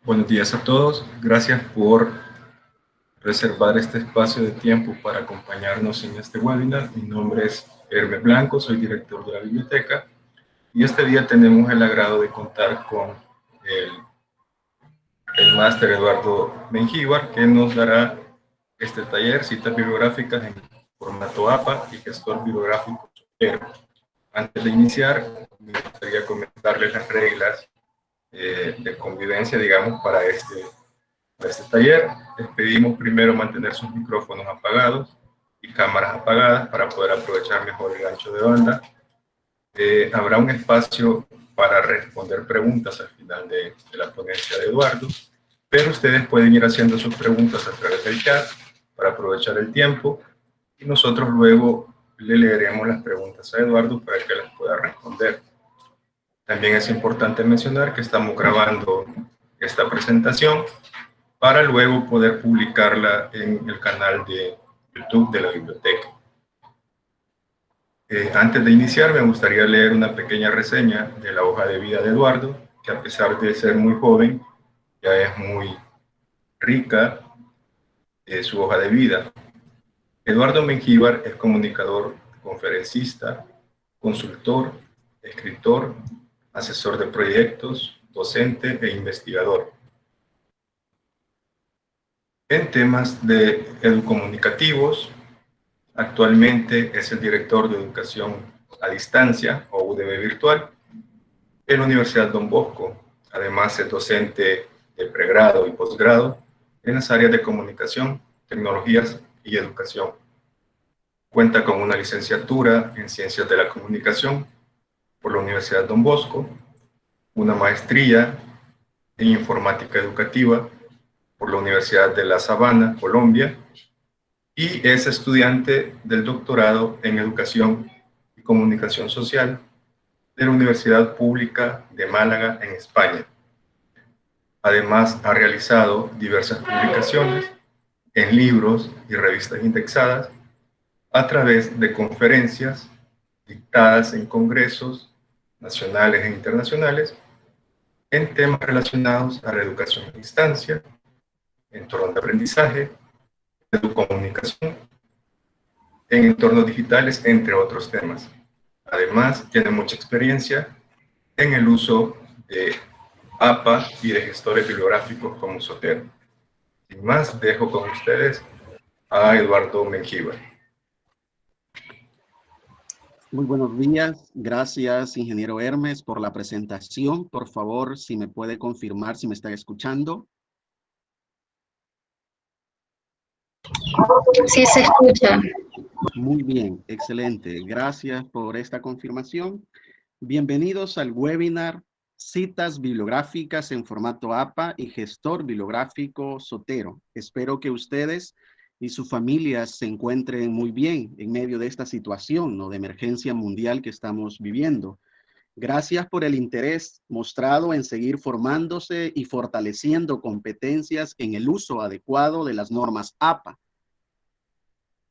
Buenos días a todos. Gracias por reservar este espacio de tiempo para acompañarnos en este webinar. Mi nombre es Hermes Blanco, soy director de la biblioteca y este día tenemos el agrado de contar con el máster Eduardo Mengíbar, que nos dará este taller, citas bibliográficas en formato APA y gestor bibliográfico. Antes de iniciar, me gustaría comentarles las reglas de convivencia, digamos, para este taller. Les pedimos primero mantener sus micrófonos apagados y cámaras apagadas para poder aprovechar mejor el ancho de banda. Habrá un espacio para responder preguntas al final de la ponencia de Eduardo, pero ustedes pueden ir haciendo sus preguntas a través del chat para aprovechar el tiempo y nosotros luego le leeremos las preguntas a Eduardo para que las pueda responder. También es importante mencionar que estamos grabando esta presentación para luego poder publicarla en el canal de YouTube de la biblioteca. Antes de iniciar, me gustaría leer una pequeña reseña de la hoja de vida de Eduardo, que a pesar de ser muy joven, ya es muy rica su hoja de vida. Eduardo Mengíbar es comunicador, conferencista, consultor, escritor, asesor de proyectos, docente e investigador. En temas de educomunicativos, actualmente es el director de Educación a Distancia, o UDB Virtual, en la Universidad Don Bosco. Además, es docente de pregrado y posgrado en las áreas de comunicación, tecnologías y educación. Cuenta con una licenciatura en Ciencias de la Comunicación por la Universidad Don Bosco, una maestría en Informática Educativa por la Universidad de La Sabana, Colombia, y es estudiante del doctorado en Educación y Comunicación Social de la Universidad Pública de Málaga, en España. Además, ha realizado diversas publicaciones en libros y revistas indexadas a través de conferencias dictadas en congresos nacionales e internacionales en temas relacionados a la educación a distancia, entorno de aprendizaje, educomunicación, en entornos digitales, entre otros temas. Además, tiene mucha experiencia en el uso de APA y de gestores bibliográficos como Zotero. Sin más, dejo con ustedes a Eduardo Mengíbar. Muy buenos días. Gracias, ingeniero Hermes, por la presentación. Por favor, si me puede confirmar si me está escuchando. Sí, se escucha. Muy bien, excelente. Gracias por esta confirmación. Bienvenidos al webinar Citas bibliográficas en formato APA y gestor bibliográfico Zotero. Espero que ustedes y sus familias se encuentren muy bien en medio de esta situación, ¿no?, de emergencia mundial que estamos viviendo. Gracias por el interés mostrado en seguir formándose y fortaleciendo competencias en el uso adecuado de las normas APA.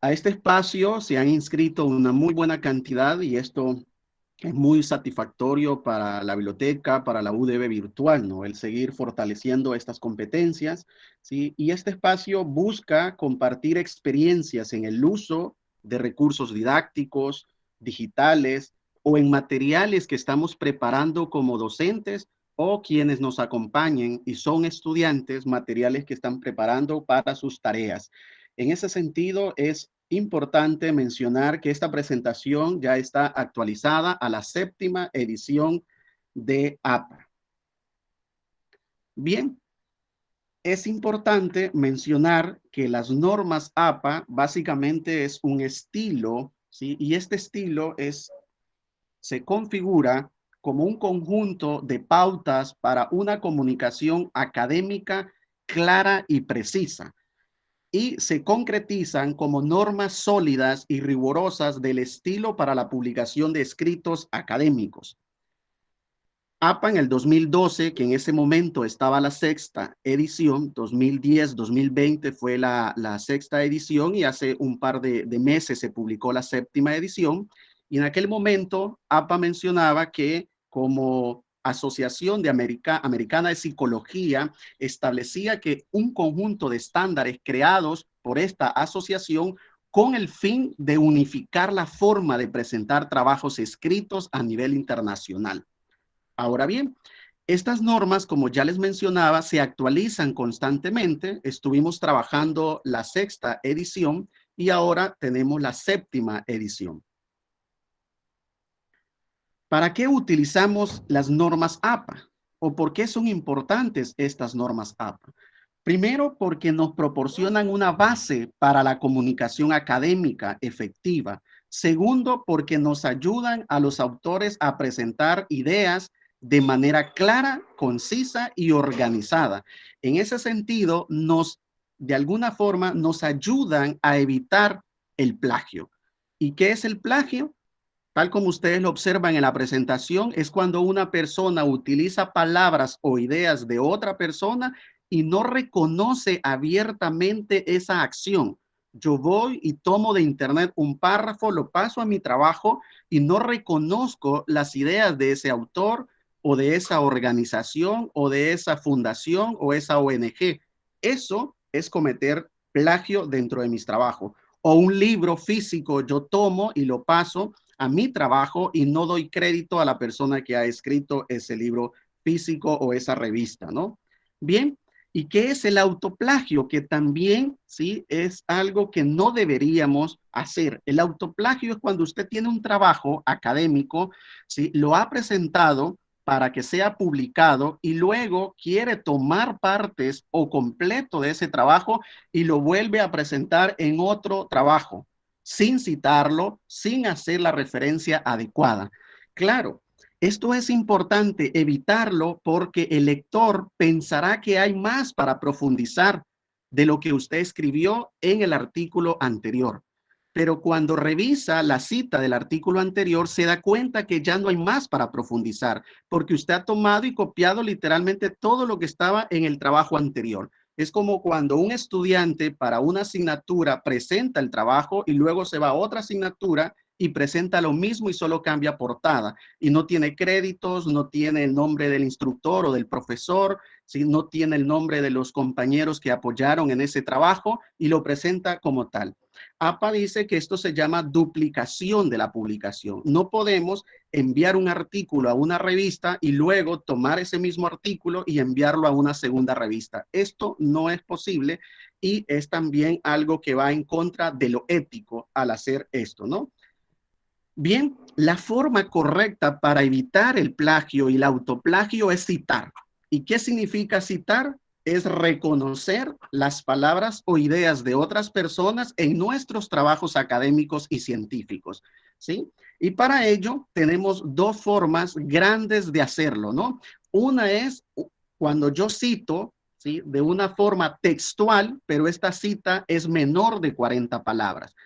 A este espacio se han inscrito una muy buena cantidad y esto es muy satisfactorio para la biblioteca, para la UDB virtual, ¿no? El seguir fortaleciendo estas competencias, ¿sí? Y este espacio busca compartir experiencias en el uso de recursos didácticos, digitales o en materiales que estamos preparando como docentes o quienes nos acompañen y son estudiantes, materiales que están preparando para sus tareas. En ese sentido, es importante mencionar que esta presentación ya está actualizada a la 7ª edición de APA. Bien, es importante mencionar que las normas APA básicamente es un estilo, ¿sí? Y este estilo se configura como un conjunto de pautas para una comunicación académica clara y precisa, y se concretizan como normas sólidas y rigurosas del estilo para la publicación de escritos académicos. APA en el 2012, que en ese momento estaba la 6ª edición, 2010-2020 fue la 6ª edición y hace un par de meses se publicó la 7ª edición. Y en aquel momento APA mencionaba que como Asociación Americana de Psicología establecía que un conjunto de estándares creados por esta asociación con el fin de unificar la forma de presentar trabajos escritos a nivel internacional. Ahora bien, estas normas, como ya les mencionaba, se actualizan constantemente. Estuvimos trabajando la 6ª edición y ahora tenemos la 7ª edición. ¿Para qué utilizamos las normas APA? ¿O por qué son importantes estas normas APA? Primero, porque nos proporcionan una base para la comunicación académica efectiva. Segundo, porque nos ayudan a los autores a presentar ideas de manera clara, concisa y organizada. En ese sentido, de alguna forma, nos ayudan a evitar el plagio. ¿Y qué es el plagio? Tal como ustedes lo observan en la presentación, es cuando una persona utiliza palabras o ideas de otra persona y no reconoce abiertamente esa acción. Yo voy y tomo de internet un párrafo, lo paso a mi trabajo y no reconozco las ideas de ese autor o de esa organización o de esa fundación o esa ONG. Eso es cometer plagio dentro de mis trabajos. O un libro físico yo tomo y lo paso a mi trabajo y no doy crédito a la persona que ha escrito ese libro físico o esa revista, ¿no? Bien, ¿y qué es el autoplagio? Que también, ¿sí? Es algo que no deberíamos hacer. El autoplagio es cuando usted tiene un trabajo académico, ¿sí? Lo ha presentado para que sea publicado y luego quiere tomar partes o completo de ese trabajo y lo vuelve a presentar en otro trabajo, sin citarlo, sin hacer la referencia adecuada. Claro, esto es importante evitarlo porque el lector pensará que hay más para profundizar de lo que usted escribió en el artículo anterior. Pero cuando revisa la cita del artículo anterior, se da cuenta que ya no hay más para profundizar, porque usted ha tomado y copiado literalmente todo lo que estaba en el trabajo anterior. Es como cuando un estudiante para una asignatura presenta el trabajo y luego se va a otra asignatura y presenta lo mismo y solo cambia portada y no tiene créditos, no tiene el nombre del instructor o del profesor, ¿sí? No tiene el nombre de los compañeros que apoyaron en ese trabajo y lo presenta como tal. APA dice que esto se llama duplicación de la publicación. No podemos enviar un artículo a una revista y luego tomar ese mismo artículo y enviarlo a una segunda revista. Esto no es posible y es también algo que va en contra de lo ético al hacer esto, ¿no? Bien, la forma correcta para evitar el plagio y el autoplagio es citar. ¿Y qué significa citar? Es reconocer las palabras o ideas de otras personas en nuestros trabajos académicos y científicos, ¿sí? Y para ello tenemos dos formas grandes de hacerlo, ¿no? Una es cuando yo cito, ¿sí? De una forma textual, pero esta cita es menor de 40 palabras.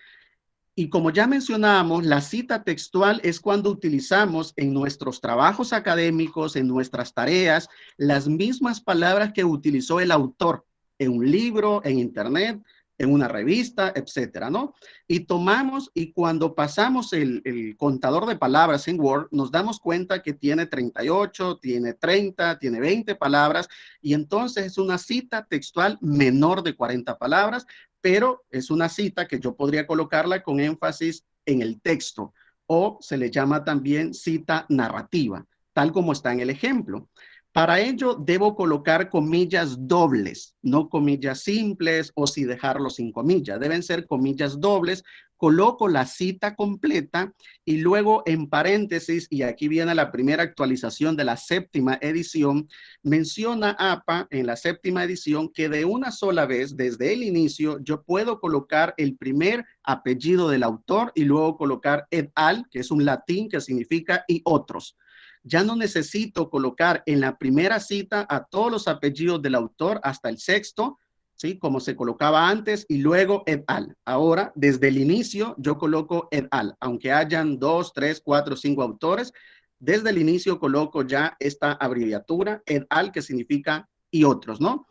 Y como ya mencionábamos, la cita textual es cuando utilizamos en nuestros trabajos académicos, en nuestras tareas, las mismas palabras que utilizó el autor en un libro, en internet, en una revista, etcétera, ¿no? Y tomamos y cuando pasamos el contador de palabras en Word, nos damos cuenta que tiene 38, tiene 30, tiene 20 palabras y entonces es una cita textual menor de 40 palabras, pero es una cita que yo podría colocarla con énfasis en el texto o se le llama también cita narrativa, tal como está en el ejemplo. Para ello debo colocar comillas dobles, no comillas simples o si dejarlo sin comillas. Deben ser comillas dobles. Coloco la cita completa y luego en paréntesis, y aquí viene la primera actualización de la 7ª edición, menciona APA en la 7ª edición que de una sola vez, desde el inicio, yo puedo colocar el primer apellido del autor y luego colocar et al, que es un latín que significa y otros. Ya no necesito colocar en la primera cita a todos los apellidos del autor hasta el sexto, ¿sí? Como se colocaba antes, y luego et al. Ahora, desde el inicio, yo coloco et al. Aunque hayan 2, 3, 4, 5 autores, desde el inicio coloco ya esta abreviatura, et al, que significa y otros, ¿no?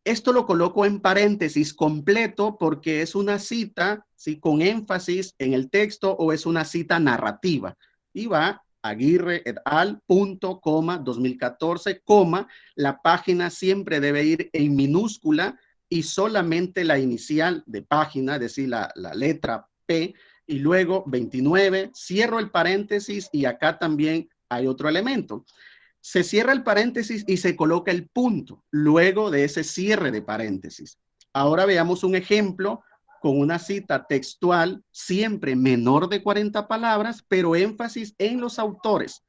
Esto lo coloco en paréntesis completo porque es una cita, ¿sí? Con énfasis en el texto o es una cita narrativa. Y va Aguirre et al. Punto, coma, 2014, coma, la página siempre debe ir en minúscula y solamente la inicial de página, es decir, la letra P, y luego 29, cierro el paréntesis y acá también hay otro elemento. Se cierra el paréntesis y se coloca el punto luego de ese cierre de paréntesis. Ahora veamos un ejemplo con una cita textual siempre menor de 40 palabras, pero énfasis en los autores.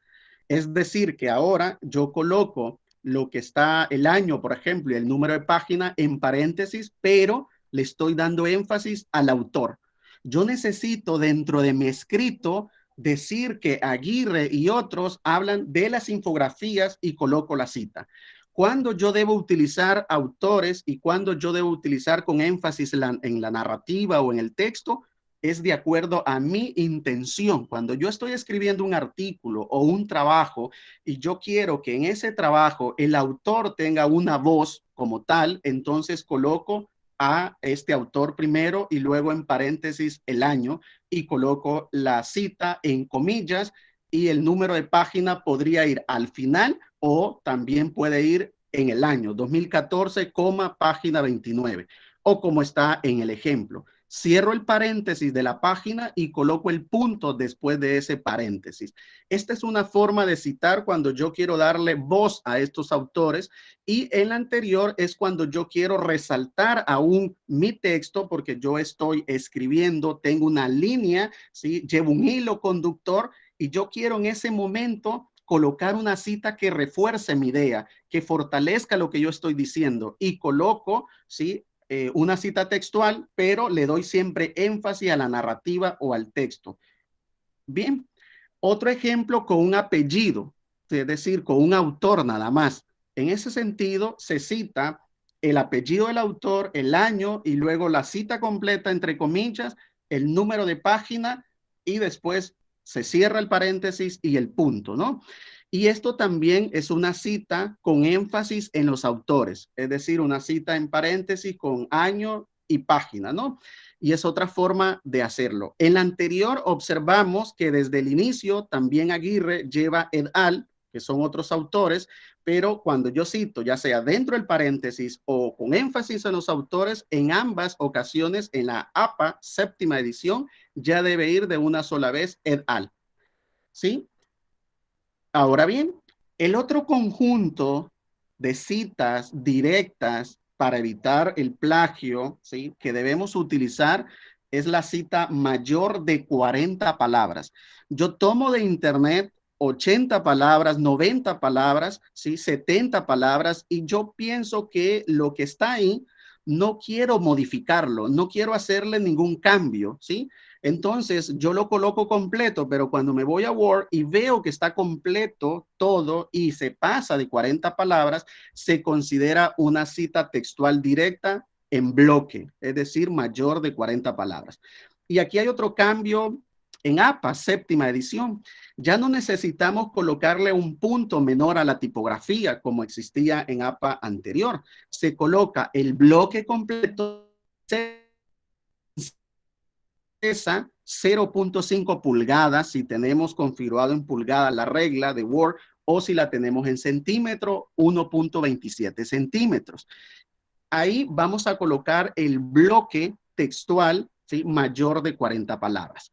Es decir, que ahora yo coloco lo que está el año, por ejemplo, y el número de página en paréntesis, pero le estoy dando énfasis al autor. Yo necesito dentro de mi escrito decir que Aguirre y otros hablan de las infografías y coloco la cita. Cuando yo debo utilizar autores y cuando yo debo utilizar con énfasis en la narrativa o en el texto, es de acuerdo a mi intención. Cuando yo estoy escribiendo un artículo o un trabajo y yo quiero que en ese trabajo el autor tenga una voz como tal, entonces coloco a este autor primero y luego en paréntesis el año y coloco la cita en comillas y el número de página podría ir al final o también puede ir en el año 2014, página 29 o como está en el ejemplo. Cierro el paréntesis de la página y coloco el punto después de ese paréntesis. Esta es una forma de citar cuando yo quiero darle voz a estos autores y en la anterior es cuando yo quiero resaltar aún mi texto porque yo estoy escribiendo, tengo una línea, ¿sí? Llevo un hilo conductor y yo quiero en ese momento colocar una cita que refuerce mi idea, que fortalezca lo que yo estoy diciendo y coloco, ¿sí? Una cita textual, pero le doy siempre énfasis a la narrativa o al texto. Bien, otro ejemplo con un apellido, es decir, con un autor nada más. En ese sentido, se cita el apellido del autor, el año y luego la cita completa, entre comillas, el número de página y después se cierra el paréntesis y el punto, ¿no? Y esto también es una cita con énfasis en los autores, es decir, una cita en paréntesis con año y página, ¿no? Y es otra forma de hacerlo. En la anterior observamos que desde el inicio también Aguirre lleva et al, que son otros autores, pero cuando yo cito, ya sea dentro del paréntesis o con énfasis en los autores, en ambas ocasiones en la APA séptima edición ya debe ir de una sola vez et al. ¿Sí? Ahora bien, el otro conjunto de citas directas para evitar el plagio, ¿sí?, que debemos utilizar es la cita mayor de 40 palabras. Yo tomo de internet 80 palabras, 90 palabras, ¿sí?, 70 palabras y yo pienso que lo que está ahí no quiero modificarlo, no quiero hacerle ningún cambio, ¿sí? Entonces yo lo coloco completo, pero cuando me voy a Word y veo que está completo todo y se pasa de 40 palabras, se considera una cita textual directa en bloque, es decir, mayor de 40 palabras. Y aquí hay otro cambio en APA, séptima edición. Ya no necesitamos colocarle un punto menor a la tipografía como existía en APA anterior. Se coloca el bloque completo, esa 0.5 pulgadas si tenemos configurado en pulgadas la regla de Word o si la tenemos en centímetro 1.27 centímetros. Ahí vamos a colocar el bloque textual, ¿sí?, mayor de 40 palabras.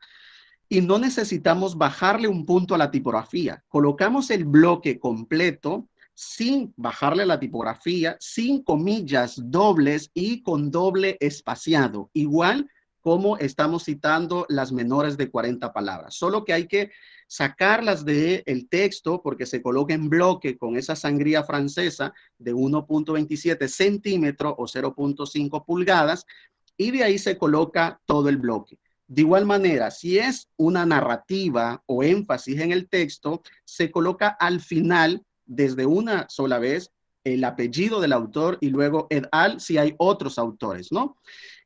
Y no necesitamos bajarle un punto a la tipografía. Colocamos el bloque completo sin bajarle la tipografía, sin comillas dobles y con doble espaciado. Igual como estamos citando las menores de 40 palabras. Solo que hay que sacarlas del texto porque se coloca en bloque con esa sangría francesa de 1.27 centímetros o 0.5 pulgadas y de ahí se coloca todo el bloque. De igual manera, si es una narrativa o énfasis en el texto, se coloca al final, desde una sola vez, el apellido del autor y luego et al si hay otros autores, ¿no?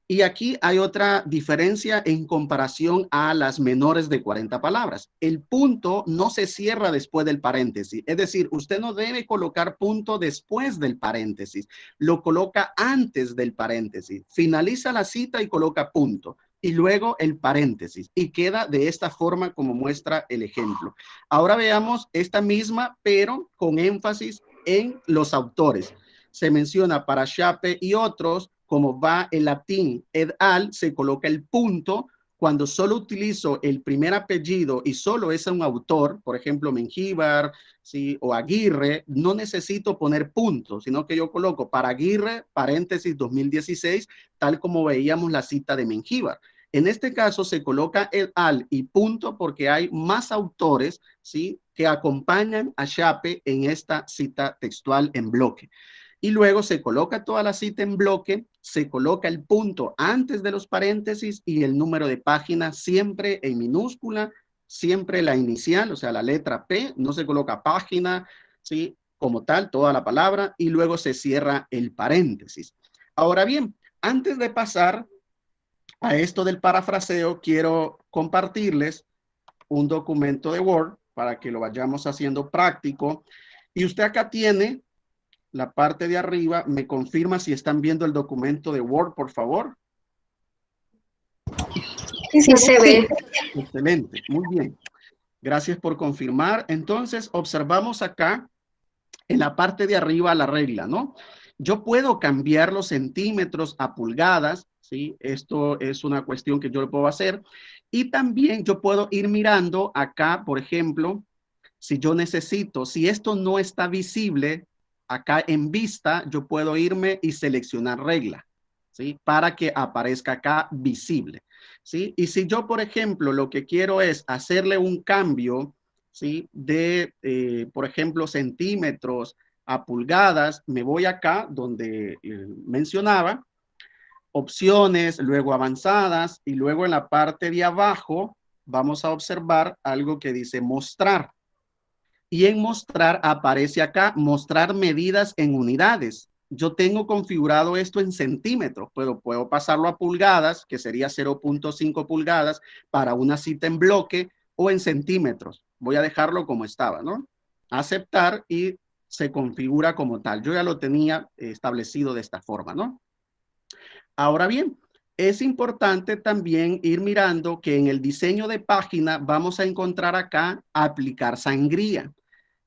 Y aquí hay otra diferencia en comparación a las menores de 40 palabras. El punto no se cierra después del paréntesis. Es decir, usted no debe colocar punto después del paréntesis. Lo coloca antes del paréntesis. Finaliza la cita y coloca punto. y luego el paréntesis. Y queda de esta forma como muestra el ejemplo. Ahora veamos esta misma, pero con énfasis en los autores. Se menciona para Shape y otros, como va en latín et al, se coloca el punto. Cuando solo utilizo el primer apellido y solo es un autor, por ejemplo, Mengíbar, ¿sí? O Aguirre, no necesito poner puntos, sino que yo coloco para Aguirre, paréntesis 2016, tal como veíamos la cita de Mengíbar. En este caso se coloca el al y punto porque hay más autores, ¿sí? Que acompañan a Shape en esta cita textual en bloque. Y luego se coloca toda la cita en bloque, se coloca el punto antes de los paréntesis y el número de página siempre en minúscula, siempre la inicial, o sea, la letra P, no se coloca página, ¿sí? Como tal, toda la palabra, y luego se cierra el paréntesis. Ahora bien, antes de pasar a esto del parafraseo, quiero compartirles un documento de Word para que lo vayamos haciendo práctico. Y usted acá tiene la parte de arriba. Me confirma si están viendo el documento de Word, por favor. Sí, se ve. Excelente, muy bien. Gracias por confirmar. Entonces, observamos acá en la parte de arriba la regla, ¿no? Yo puedo cambiar los centímetros a pulgadas, ¿sí? Esto es una cuestión que yo lo puedo hacer. Y también yo puedo ir mirando acá, por ejemplo, si yo necesito, si esto no está visible acá en vista, yo puedo irme y seleccionar regla, ¿sí? Para que aparezca acá visible, ¿sí? Y si yo, por ejemplo, lo que quiero es hacerle un cambio, ¿sí? De, por ejemplo, centímetros a pulgadas, me voy acá donde mencionaba, opciones, luego avanzadas, y luego en la parte de abajo vamos a observar algo que dice mostrar. Y en mostrar aparece acá, mostrar medidas en unidades. Yo tengo configurado esto en centímetros, pero puedo pasarlo a pulgadas, que sería 0.5 pulgadas para una cita en bloque, o en centímetros. Voy a dejarlo como estaba, ¿no? Aceptar y se configura como tal. Yo ya lo tenía establecido de esta forma, ¿no? Ahora bien, es importante también ir mirando que en el diseño de página vamos a encontrar acá aplicar sangría,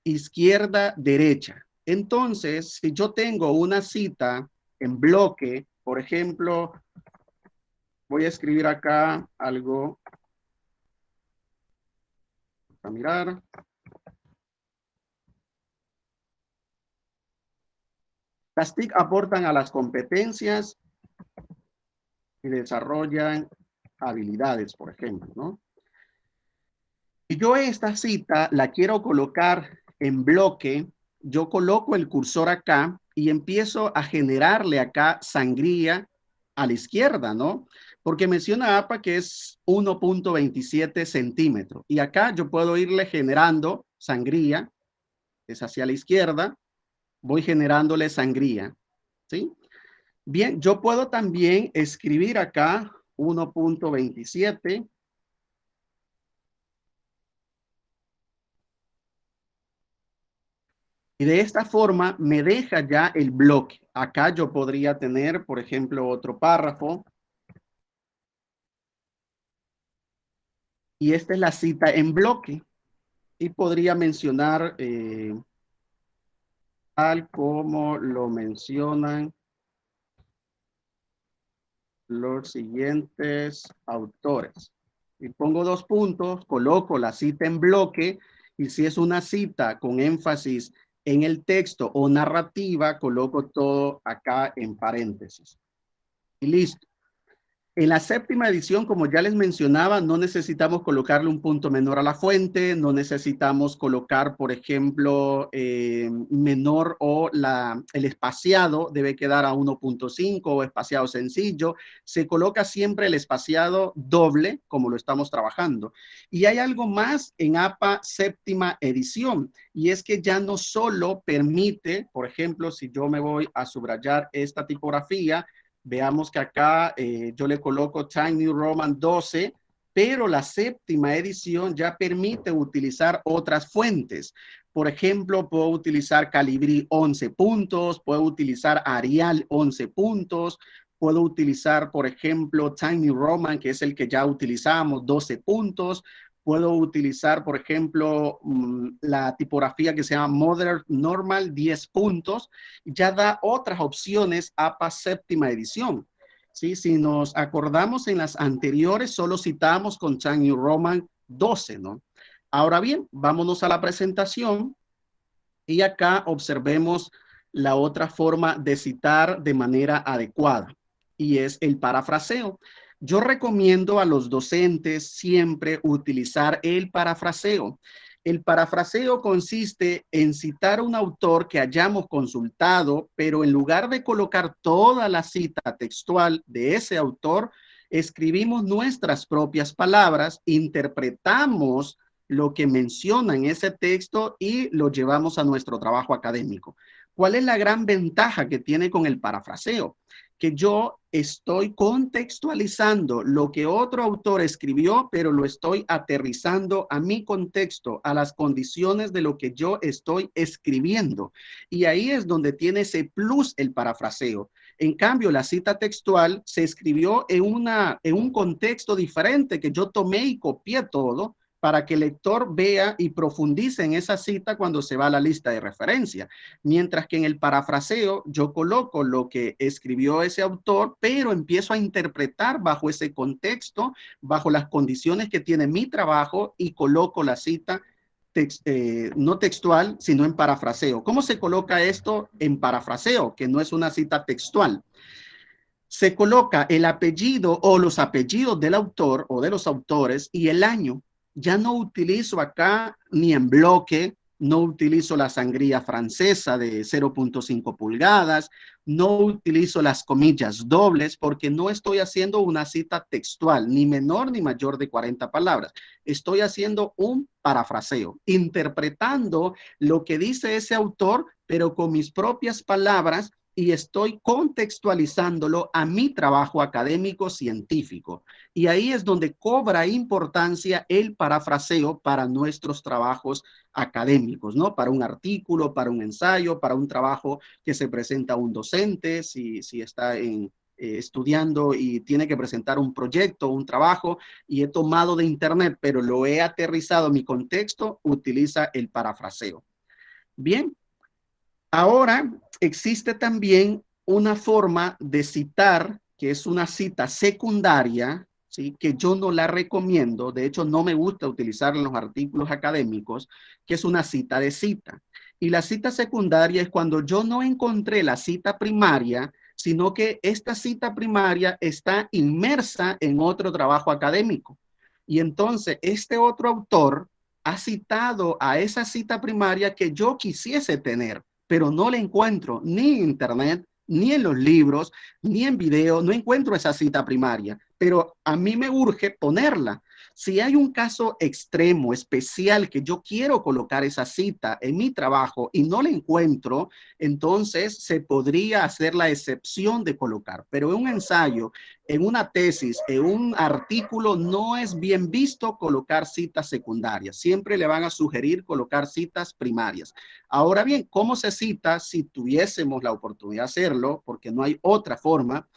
izquierda, derecha. Entonces, si yo tengo una cita en bloque, por ejemplo, voy a escribir acá algo a mirar. Las TIC aportan a las competencias y desarrollan habilidades, por ejemplo, ¿no? Si yo esta cita la quiero colocar en bloque, yo coloco el cursor acá y empiezo a generarle acá sangría a la izquierda, ¿no? Porque menciona APA que es 1.27 centímetros. Y acá yo puedo irle generando sangría, es hacia la izquierda, voy generándole sangría, ¿sí? Bien, yo puedo también escribir acá 1.27. Y de esta forma me deja ya el bloque. Acá yo podría tener, por ejemplo, otro párrafo. Y esta es la cita en bloque. Y podría mencionar, tal como lo mencionan los siguientes autores. Y pongo dos puntos, coloco la cita en bloque. Y si es una cita con énfasis en el texto o narrativa, coloco todo acá en paréntesis. Y listo. En la séptima edición, como ya les mencionaba, no necesitamos colocarle un punto menor a la fuente, no necesitamos colocar, por ejemplo, menor o el espaciado debe quedar a 1.5 o espaciado sencillo. Se coloca siempre el espaciado doble, como lo estamos trabajando. Y hay algo más en APA séptima edición, y es que ya no solo permite, por ejemplo, si yo me voy a subrayar esta tipografía, veamos que acá yo le coloco Times New Roman 12, pero la séptima edición ya permite utilizar otras fuentes. Por ejemplo, puedo utilizar Calibri 11 puntos, puedo utilizar Arial 11 puntos, Puedo utilizar, por ejemplo, Times New Roman, que es el que ya utilizamos, 12 puntos. Puedo utilizar, por ejemplo, la tipografía que se llama Modern Normal, 10 puntos. Ya da otras opciones APA séptima edición. ¿Sí? Si nos acordamos en las anteriores, solo citamos con Times New Roman 12, ¿no? Ahora bien, vámonos a la presentación y acá observemos la otra forma de citar de manera adecuada y es el parafraseo. Yo recomiendo a los docentes siempre utilizar el parafraseo. El parafraseo consiste en citar un autor que hayamos consultado, pero en lugar de colocar toda la cita textual de ese autor, escribimos nuestras propias palabras, interpretamos lo que menciona en ese texto y lo llevamos a nuestro trabajo académico. ¿Cuál es la gran ventaja que tiene con el parafraseo? Que yo estoy contextualizando lo que otro autor escribió, pero lo estoy aterrizando a mi contexto, a las condiciones de lo que yo estoy escribiendo. Y ahí es donde tiene ese plus el parafraseo. En cambio, la cita textual se escribió en un contexto diferente que yo tomé y copié todo, para que el lector vea y profundice en esa cita cuando se va a la lista de referencia. Mientras que en el parafraseo yo coloco lo que escribió ese autor, pero empiezo a interpretar bajo ese contexto, bajo las condiciones que tiene mi trabajo y coloco la cita no textual, sino en parafraseo. ¿Cómo se coloca esto en parafraseo, que no es una cita textual? Se coloca el apellido o los apellidos del autor o de los autores y el año. Ya no utilizo acá ni en bloque, no utilizo la sangría francesa de 0.5 pulgadas, no utilizo las comillas dobles porque no estoy haciendo una cita textual, ni menor ni mayor de 40 palabras. Estoy haciendo un parafraseo, interpretando lo que dice ese autor, pero con mis propias palabras y estoy contextualizándolo a mi trabajo académico científico. Y ahí es donde cobra importancia el parafraseo para nuestros trabajos académicos, ¿no? Para un artículo, para un ensayo, para un trabajo que se presenta a un docente, si está estudiando y tiene que presentar un proyecto, un trabajo, y he tomado de internet, pero lo he aterrizado en mi contexto, utiliza el parafraseo. Bien, ahora existe también una forma de citar, que es una cita secundaria, ¿sí? Que yo no la recomiendo, de hecho no me gusta utilizar en los artículos académicos, que es una cita de cita. Y la cita secundaria es cuando yo no encontré la cita primaria, sino que esta cita primaria está inmersa en otro trabajo académico. Y entonces este otro autor ha citado a esa cita primaria que yo quisiese tener, pero no la encuentro ni en internet, ni en los libros, ni en video, no encuentro esa cita primaria, pero a mí me urge ponerla. Si hay un caso extremo, especial, que yo quiero colocar esa cita en mi trabajo y no la encuentro, entonces se podría hacer la excepción de colocar, pero en un ensayo, en una tesis, en un artículo, no es bien visto colocar citas secundarias. Siempre le van a sugerir colocar citas primarias. Ahora bien, ¿cómo se cita si tuviésemos la oportunidad de hacerlo? Porque no hay otra forma.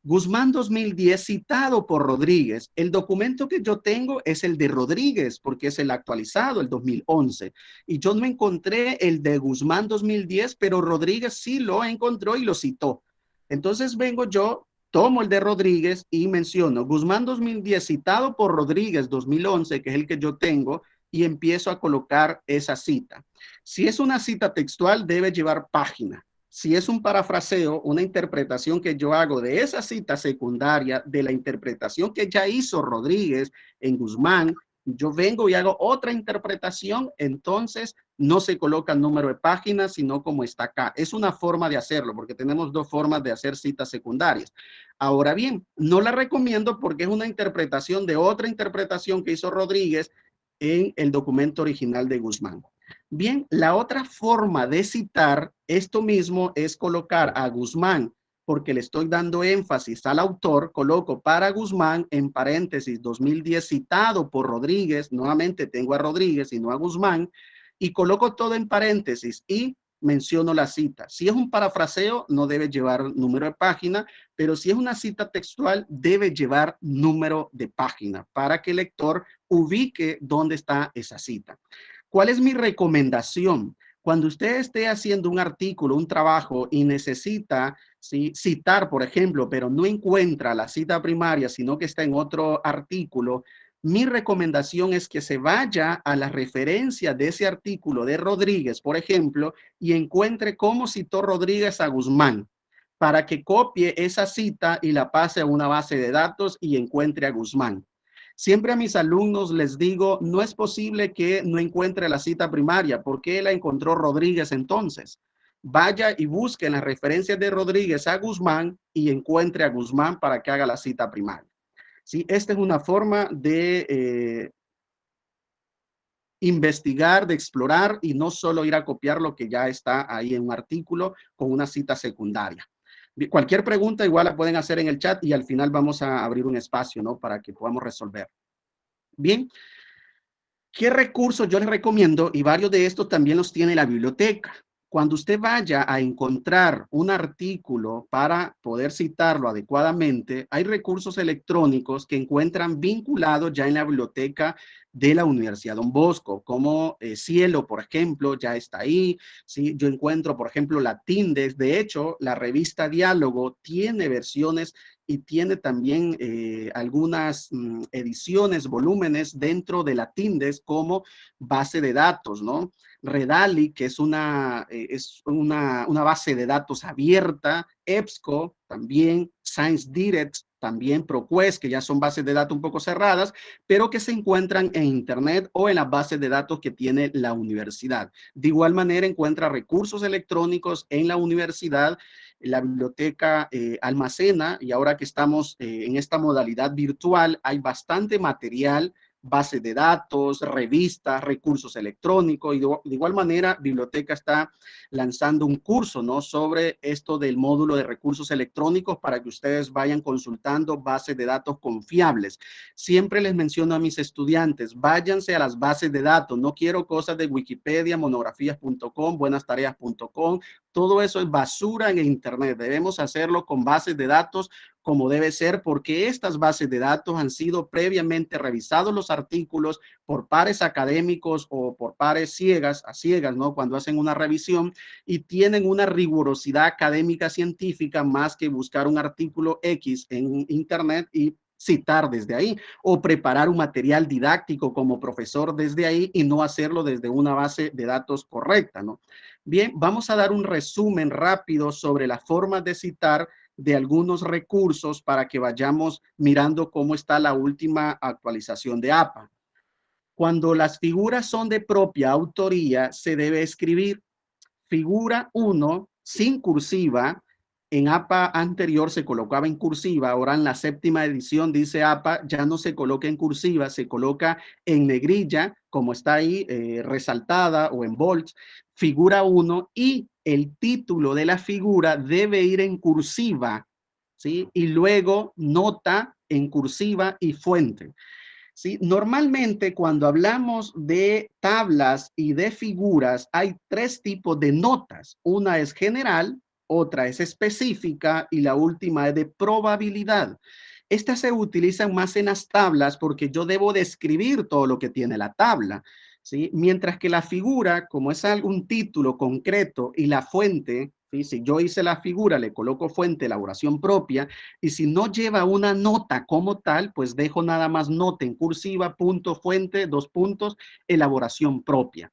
Guzmán 2010 citado por Rodríguez. El documento que yo tengo es el de Rodríguez porque es el actualizado, el 2011. Y yo no encontré el de Guzmán 2010, pero Rodríguez sí lo encontró y lo citó. Entonces vengo yo, tomo el de Rodríguez y menciono Guzmán 2010 citado por Rodríguez 2011, que es el que yo tengo, y empiezo a colocar esa cita. Si es una cita textual, debe llevar página. Si es un parafraseo, una interpretación que yo hago de esa cita secundaria, de la interpretación que ya hizo Rodríguez en Guzmán, yo vengo y hago otra interpretación, entonces no se coloca el número de páginas, sino como está acá. Es una forma de hacerlo, porque tenemos dos formas de hacer citas secundarias. Ahora bien, no la recomiendo porque es una interpretación de otra interpretación que hizo Rodríguez en el documento original de Guzmán. Bien, la otra forma de citar esto mismo es colocar a Guzmán, porque le estoy dando énfasis al autor, coloco para Guzmán en paréntesis 2010 citado por Rodríguez, nuevamente tengo a Rodríguez y no a Guzmán, y coloco todo en paréntesis y menciono la cita. Si es un parafraseo, no debe llevar número de página, pero si es una cita textual, debe llevar número de página para que el lector ubique dónde está esa cita. ¿Cuál es mi recomendación? Cuando usted esté haciendo un artículo, un trabajo y necesita, ¿sí?, citar, por ejemplo, pero no encuentra la cita primaria, sino que está en otro artículo, mi recomendación es que se vaya a la referencia de ese artículo de Rodríguez, por ejemplo, y encuentre cómo citó Rodríguez a Guzmán, para que copie esa cita y la pase a una base de datos y encuentre a Guzmán. Siempre a mis alumnos les digo, no es posible que no encuentre la cita primaria. ¿Por qué la encontró Rodríguez entonces? Vaya y busque en las referencias de Rodríguez a Guzmán y encuentre a Guzmán para que haga la cita primaria. ¿Sí? Esta es una forma de investigar, de explorar y no solo ir a copiar lo que ya está ahí en un artículo con una cita secundaria. Cualquier pregunta igual la pueden hacer en el chat y al final vamos a abrir un espacio, ¿no?, para que podamos resolver. Bien, ¿qué recursos yo les recomiendo? Y varios de estos también los tiene la biblioteca. Cuando usted vaya a encontrar un artículo para poder citarlo adecuadamente, hay recursos electrónicos que encuentran vinculados ya en la biblioteca de la Universidad Don Bosco, como Cielo, por ejemplo, ya está ahí. ¿Sí? Yo encuentro, por ejemplo, la Tindex. De hecho, la revista Diálogo tiene versiones y tiene también algunas ediciones, volúmenes dentro de la Tindex como base de datos, ¿no? Redali, que es una base de datos abierta, EBSCO también, Science Direct, también ProQuest, que ya son bases de datos un poco cerradas, pero que se encuentran en Internet o en las bases de datos que tiene la universidad. De igual manera, encuentra recursos electrónicos en la universidad. La biblioteca almacena, y ahora que estamos en esta modalidad virtual, hay bastante material, bases de datos, revistas, recursos electrónicos, y de igual manera, Biblioteca está lanzando un curso, ¿no?, sobre esto del módulo de recursos electrónicos para que ustedes vayan consultando bases de datos confiables. Siempre les menciono a mis estudiantes, váyanse a las bases de datos. No quiero cosas de Wikipedia, monografías.com, buenastareas.com. Todo eso es basura en Internet. Debemos hacerlo con bases de datos como debe ser, porque estas bases de datos han sido previamente revisados los artículos por pares académicos o por pares a ciegas, ¿no?, cuando hacen una revisión, y tienen una rigurosidad académica científica más que buscar un artículo X en Internet y citar desde ahí, o preparar un material didáctico como profesor desde ahí y no hacerlo desde una base de datos correcta, ¿no? Bien, vamos a dar un resumen rápido sobre las formas de citar de algunos recursos para que vayamos mirando cómo está la última actualización de APA. Cuando las figuras son de propia autoría, se debe escribir figura 1 sin cursiva. En APA anterior se colocaba en cursiva, ahora en la séptima edición dice APA, ya no se coloca en cursiva, se coloca en negrilla, como está ahí resaltada, o en bold, figura 1, y el título de la figura debe ir en cursiva, ¿sí? Y luego nota en cursiva y fuente. ¿Sí? Normalmente cuando hablamos de tablas y de figuras hay tres tipos de notas. Una es general, otra es específica y la última es de probabilidad. Estas se utilizan más en las tablas porque yo debo describir todo lo que tiene la tabla, ¿sí? Mientras que la figura, como es algún título concreto y la fuente, ¿sí?, si yo hice la figura, le coloco fuente, elaboración propia, y si no lleva una nota como tal, pues dejo nada más nota en cursiva, punto, fuente, dos puntos, elaboración propia.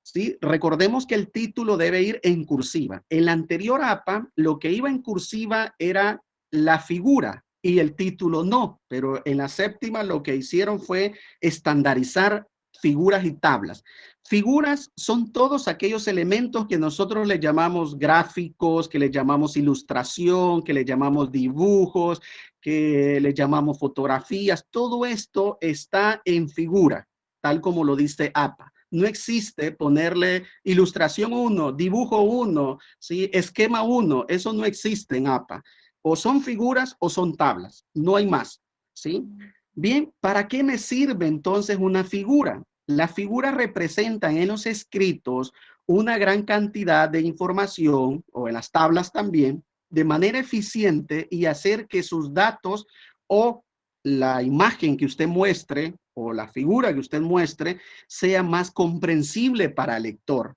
¿Sí? Recordemos que el título debe ir en cursiva. En la anterior APA, lo que iba en cursiva era la figura y el título no, pero en la séptima lo que hicieron fue estandarizar figuras y tablas. Figuras son todos aquellos elementos que nosotros le llamamos gráficos, que le llamamos ilustración, que le llamamos dibujos, que le llamamos fotografías. Todo esto está en figura, tal como lo dice APA. No existe ponerle ilustración 1, dibujo 1, ¿sí?, esquema 1. Eso no existe en APA. O son figuras o son tablas. No hay más, ¿sí? Bien, ¿para qué me sirve entonces una figura? Las figuras representan en los escritos una gran cantidad de información, o en las tablas también, de manera eficiente y hacer que sus datos o la imagen que usted muestre o la figura que usted muestre sea más comprensible para el lector.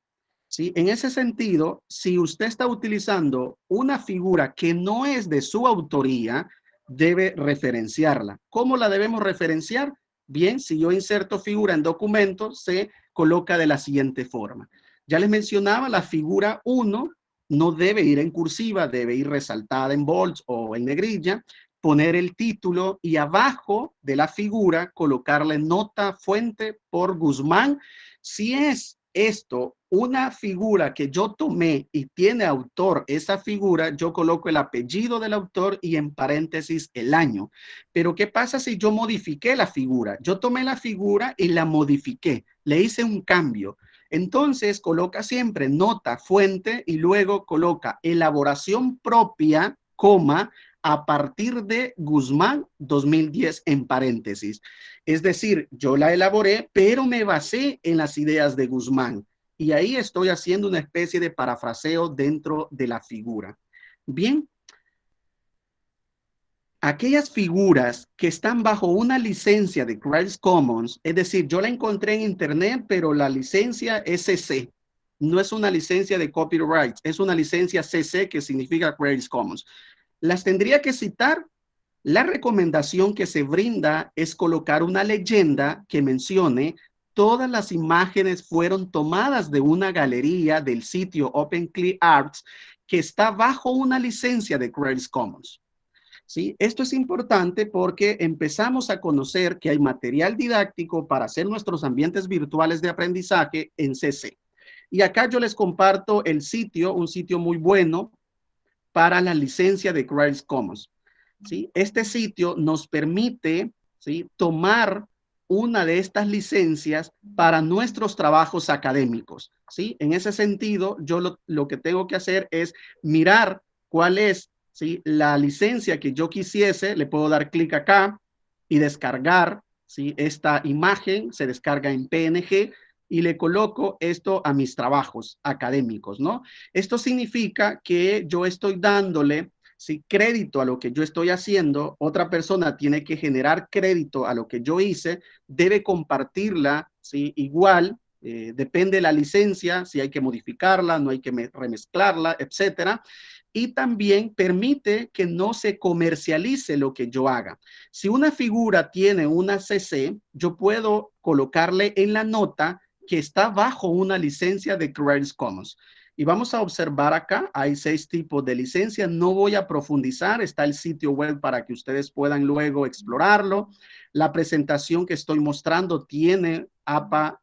¿Sí? En ese sentido, si usted está utilizando una figura que no es de su autoría, debe referenciarla. ¿Cómo la debemos referenciar? Bien, si yo inserto figura en documento, se coloca de la siguiente forma. Ya les mencionaba, la figura 1 no debe ir en cursiva, debe ir resaltada en bold o en negrilla, poner el título y abajo de la figura colocarle nota fuente por Guzmán. Si es esto una figura que yo tomé y tiene autor esa figura, yo coloco el apellido del autor y en paréntesis el año. Pero ¿qué pasa si yo modifiqué la figura? Yo tomé la figura y la modifiqué, le hice un cambio. Entonces coloca siempre nota fuente y luego coloca elaboración propia, coma, a partir de Guzmán 2010 en paréntesis. Es decir, yo la elaboré, pero me basé en las ideas de Guzmán. Y ahí estoy haciendo una especie de parafraseo dentro de la figura. Bien, aquellas figuras que están bajo una licencia de Creative Commons, es decir, yo la encontré en internet, pero la licencia es CC, no es una licencia de copyright, es una licencia CC que significa Creative Commons. Las tendría que citar. La recomendación que se brinda es colocar una leyenda que mencione todas las imágenes fueron tomadas de una galería del sitio OpenClearArts que está bajo una licencia de Creative Commons. ¿Sí? Esto es importante porque empezamos a conocer que hay material didáctico para hacer nuestros ambientes virtuales de aprendizaje en CC. Y acá yo les comparto el sitio, un sitio muy bueno para la licencia de Creative Commons. ¿Sí? Este sitio nos permite, ¿sí?, tomar una de estas licencias para nuestros trabajos académicos. ¿Sí? En ese sentido, yo lo que tengo que hacer es mirar cuál es, ¿sí?, la licencia que yo quisiese. Le puedo dar clic acá y descargar, ¿sí?, esta imagen. Se descarga en PNG y le coloco esto a mis trabajos académicos, ¿no? Esto significa que yo estoy dándole, si crédito a lo que yo estoy haciendo, otra persona tiene que generar crédito a lo que yo hice, debe compartirla, ¿sí?, igual, depende de la licencia, si hay que modificarla, no hay que remezclarla, etcétera. Y también permite que no se comercialice lo que yo haga. Si una figura tiene una CC, yo puedo colocarle en la nota que está bajo una licencia de Creative Commons. Y vamos a observar acá, hay 6 tipos de licencia. No voy a profundizar, está el sitio web para que ustedes puedan luego explorarlo. La presentación que estoy mostrando tiene APA,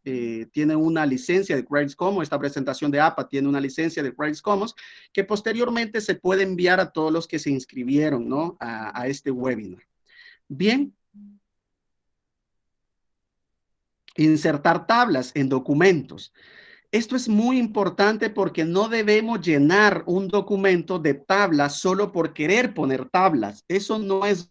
tiene una licencia de Creative Commons. Esta presentación de APA tiene una licencia de Creative Commons que posteriormente se puede enviar a todos los que se inscribieron, ¿no?, a este webinar. Bien. Insertar tablas en documentos. Esto es muy importante porque no debemos llenar un documento de tablas solo por querer poner tablas. Eso no es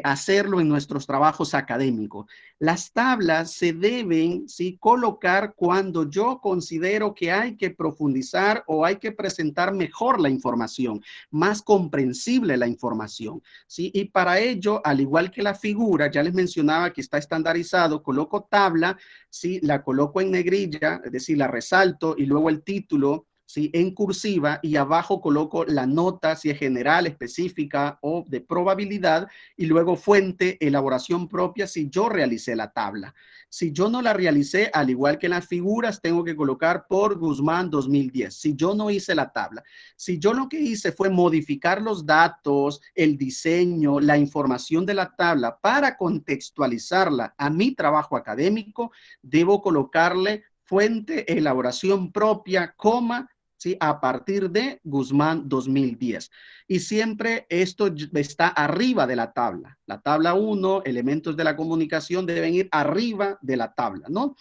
hacerlo en nuestros trabajos académicos. Las tablas se deben, ¿sí?, colocar cuando yo considero que hay que profundizar o hay que presentar mejor la información, más comprensible la información, ¿sí? Y para ello, al igual que la figura, ya les mencionaba que está estandarizado, coloco tabla, ¿sí?, la coloco en negrilla, es decir, la resalto, y luego el título, ¿sí?, en cursiva, y abajo coloco la nota, si es general, específica o de probabilidad, y luego fuente, elaboración propia, si yo realicé la tabla. Si yo no la realicé, al igual que en las figuras, tengo que colocar por Guzmán 2010. Si yo no hice la tabla, si yo lo que hice fue modificar los datos, el diseño, la información de la tabla para contextualizarla a mi trabajo académico, debo colocarle fuente, elaboración propia, coma, ¿sí?, a partir de Guzmán 2010. Y siempre esto está arriba de la tabla. La tabla 1, elementos de la comunicación deben ir arriba de la tabla, ¿no?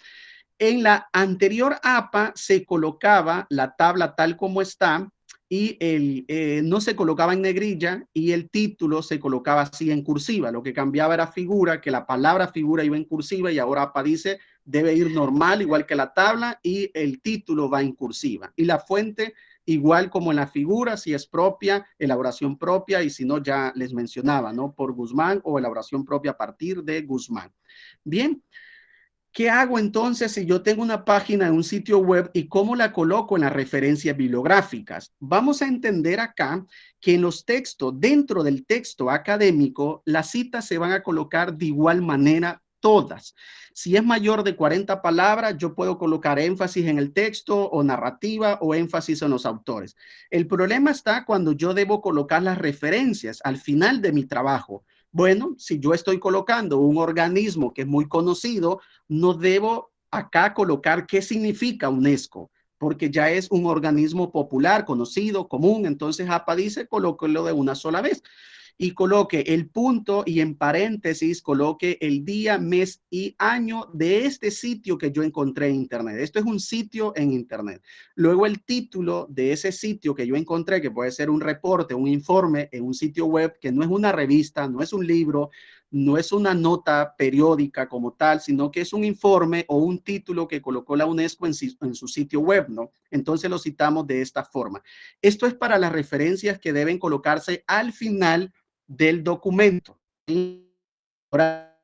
En la anterior APA se colocaba la tabla tal como está y no se colocaba en negrilla y el título se colocaba así en cursiva. Lo que cambiaba era figura, que la palabra figura iba en cursiva y ahora APA dice debe ir normal, igual que la tabla, y el título va en cursiva. Y la fuente, igual como en la figura, si es propia, elaboración propia, y si no, ya les mencionaba, ¿no? Por Guzmán o elaboración propia a partir de Guzmán. Bien. ¿Qué hago entonces si yo tengo una página en un sitio web y cómo la coloco en las referencias bibliográficas? Vamos a entender acá que en los textos, dentro del texto académico, las citas se van a colocar de igual manera todas. Si es mayor de 40 palabras, yo puedo colocar énfasis en el texto o narrativa o énfasis en los autores. El problema está cuando yo debo colocar las referencias al final de mi trabajo. Bueno, si yo estoy colocando un organismo que es muy conocido, no debo acá colocar qué significa UNESCO, porque ya es un organismo popular, conocido, común. Entonces APA dice, colóquelo de una sola vez y coloque el punto y en paréntesis coloque el día, mes y año de este sitio que yo encontré en Internet. Esto es un sitio en Internet. Luego el título de ese sitio que yo encontré, que puede ser un reporte, un informe en un sitio web, que no es una revista, no es un libro, no es una nota periódica como tal, sino que es un informe o un título que colocó la UNESCO en su sitio web, ¿no? Entonces lo citamos de esta forma. Esto es para las referencias que deben colocarse al final del documento. Ahora,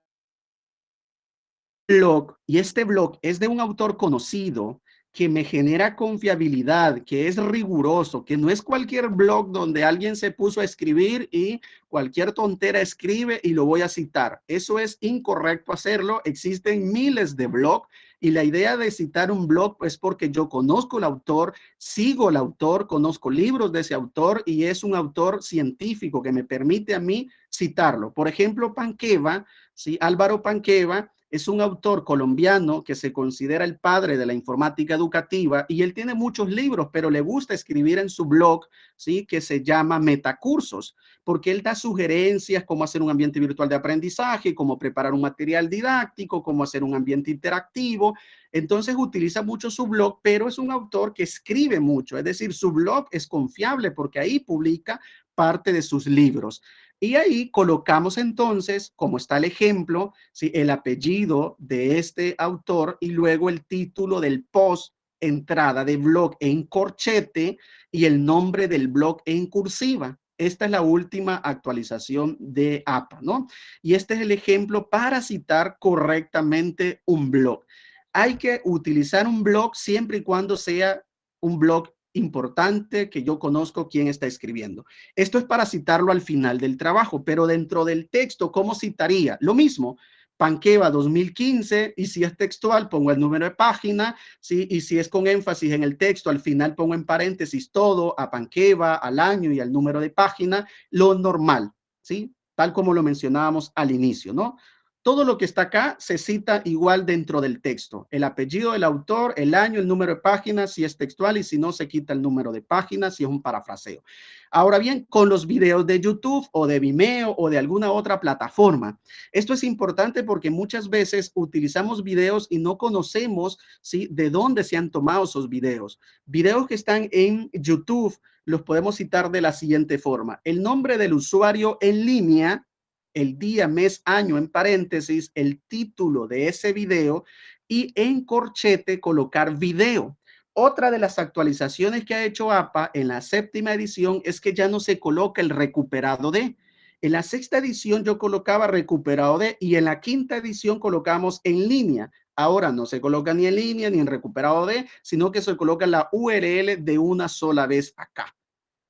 blog, y este blog es de un autor conocido que me genera confiabilidad, que es riguroso, que no es cualquier blog donde alguien se puso a escribir y cualquier tontera escribe y lo voy a citar. Eso es incorrecto hacerlo. Existen miles de blogs y la idea de citar un blog es porque yo conozco el autor, sigo el autor, conozco libros de ese autor y es un autor científico que me permite a mí citarlo. Por ejemplo, Panqueva, ¿sí? Álvaro Panqueva es un autor colombiano que se considera el padre de la informática educativa y él tiene muchos libros, pero le gusta escribir en su blog, ¿sí? Que se llama Metacursos, porque él da sugerencias cómo hacer un ambiente virtual de aprendizaje, cómo preparar un material didáctico, cómo hacer un ambiente interactivo. Entonces utiliza mucho su blog, pero es un autor que escribe mucho, es decir, su blog es confiable porque ahí publica parte de sus libros. Y ahí colocamos entonces, como está el ejemplo, ¿sí? El apellido de este autor y luego el título del post, entrada de blog en corchete y el nombre del blog en cursiva. Esta es la última actualización de APA, ¿no? Y este es el ejemplo para citar correctamente un blog. Hay que utilizar un blog siempre y cuando sea un blog importante que yo conozco quién está escribiendo. Esto es para citarlo al final del trabajo, pero dentro del texto, ¿cómo citaría? Lo mismo, Panqueva 2015, y si es textual, pongo el número de página, ¿sí? Y si es con énfasis en el texto, al final pongo en paréntesis todo, a Panqueva, al año y al número de página, lo normal, ¿sí? Tal como lo mencionábamos al inicio, ¿no? Todo lo que está acá se cita igual dentro del texto. El apellido del autor, el año, el número de páginas, si es textual y si no, se quita el número de páginas, si es un parafraseo. Ahora bien, con los videos de YouTube o de Vimeo o de alguna otra plataforma. Esto es importante porque muchas veces utilizamos videos y no conocemos, ¿sí? De dónde se han tomado esos videos. Videos que están en YouTube los podemos citar de la siguiente forma. El nombre del usuario en línea, el día, mes, año en paréntesis, el título de ese video y en corchete colocar video. Otra de las actualizaciones que ha hecho APA en la 7ª edición es que ya no se coloca el recuperado de. En la 6ª edición yo colocaba recuperado de y en la 5ª edición colocamos en línea. Ahora no se coloca ni en línea ni en recuperado de, sino que se coloca la URL de una sola vez acá,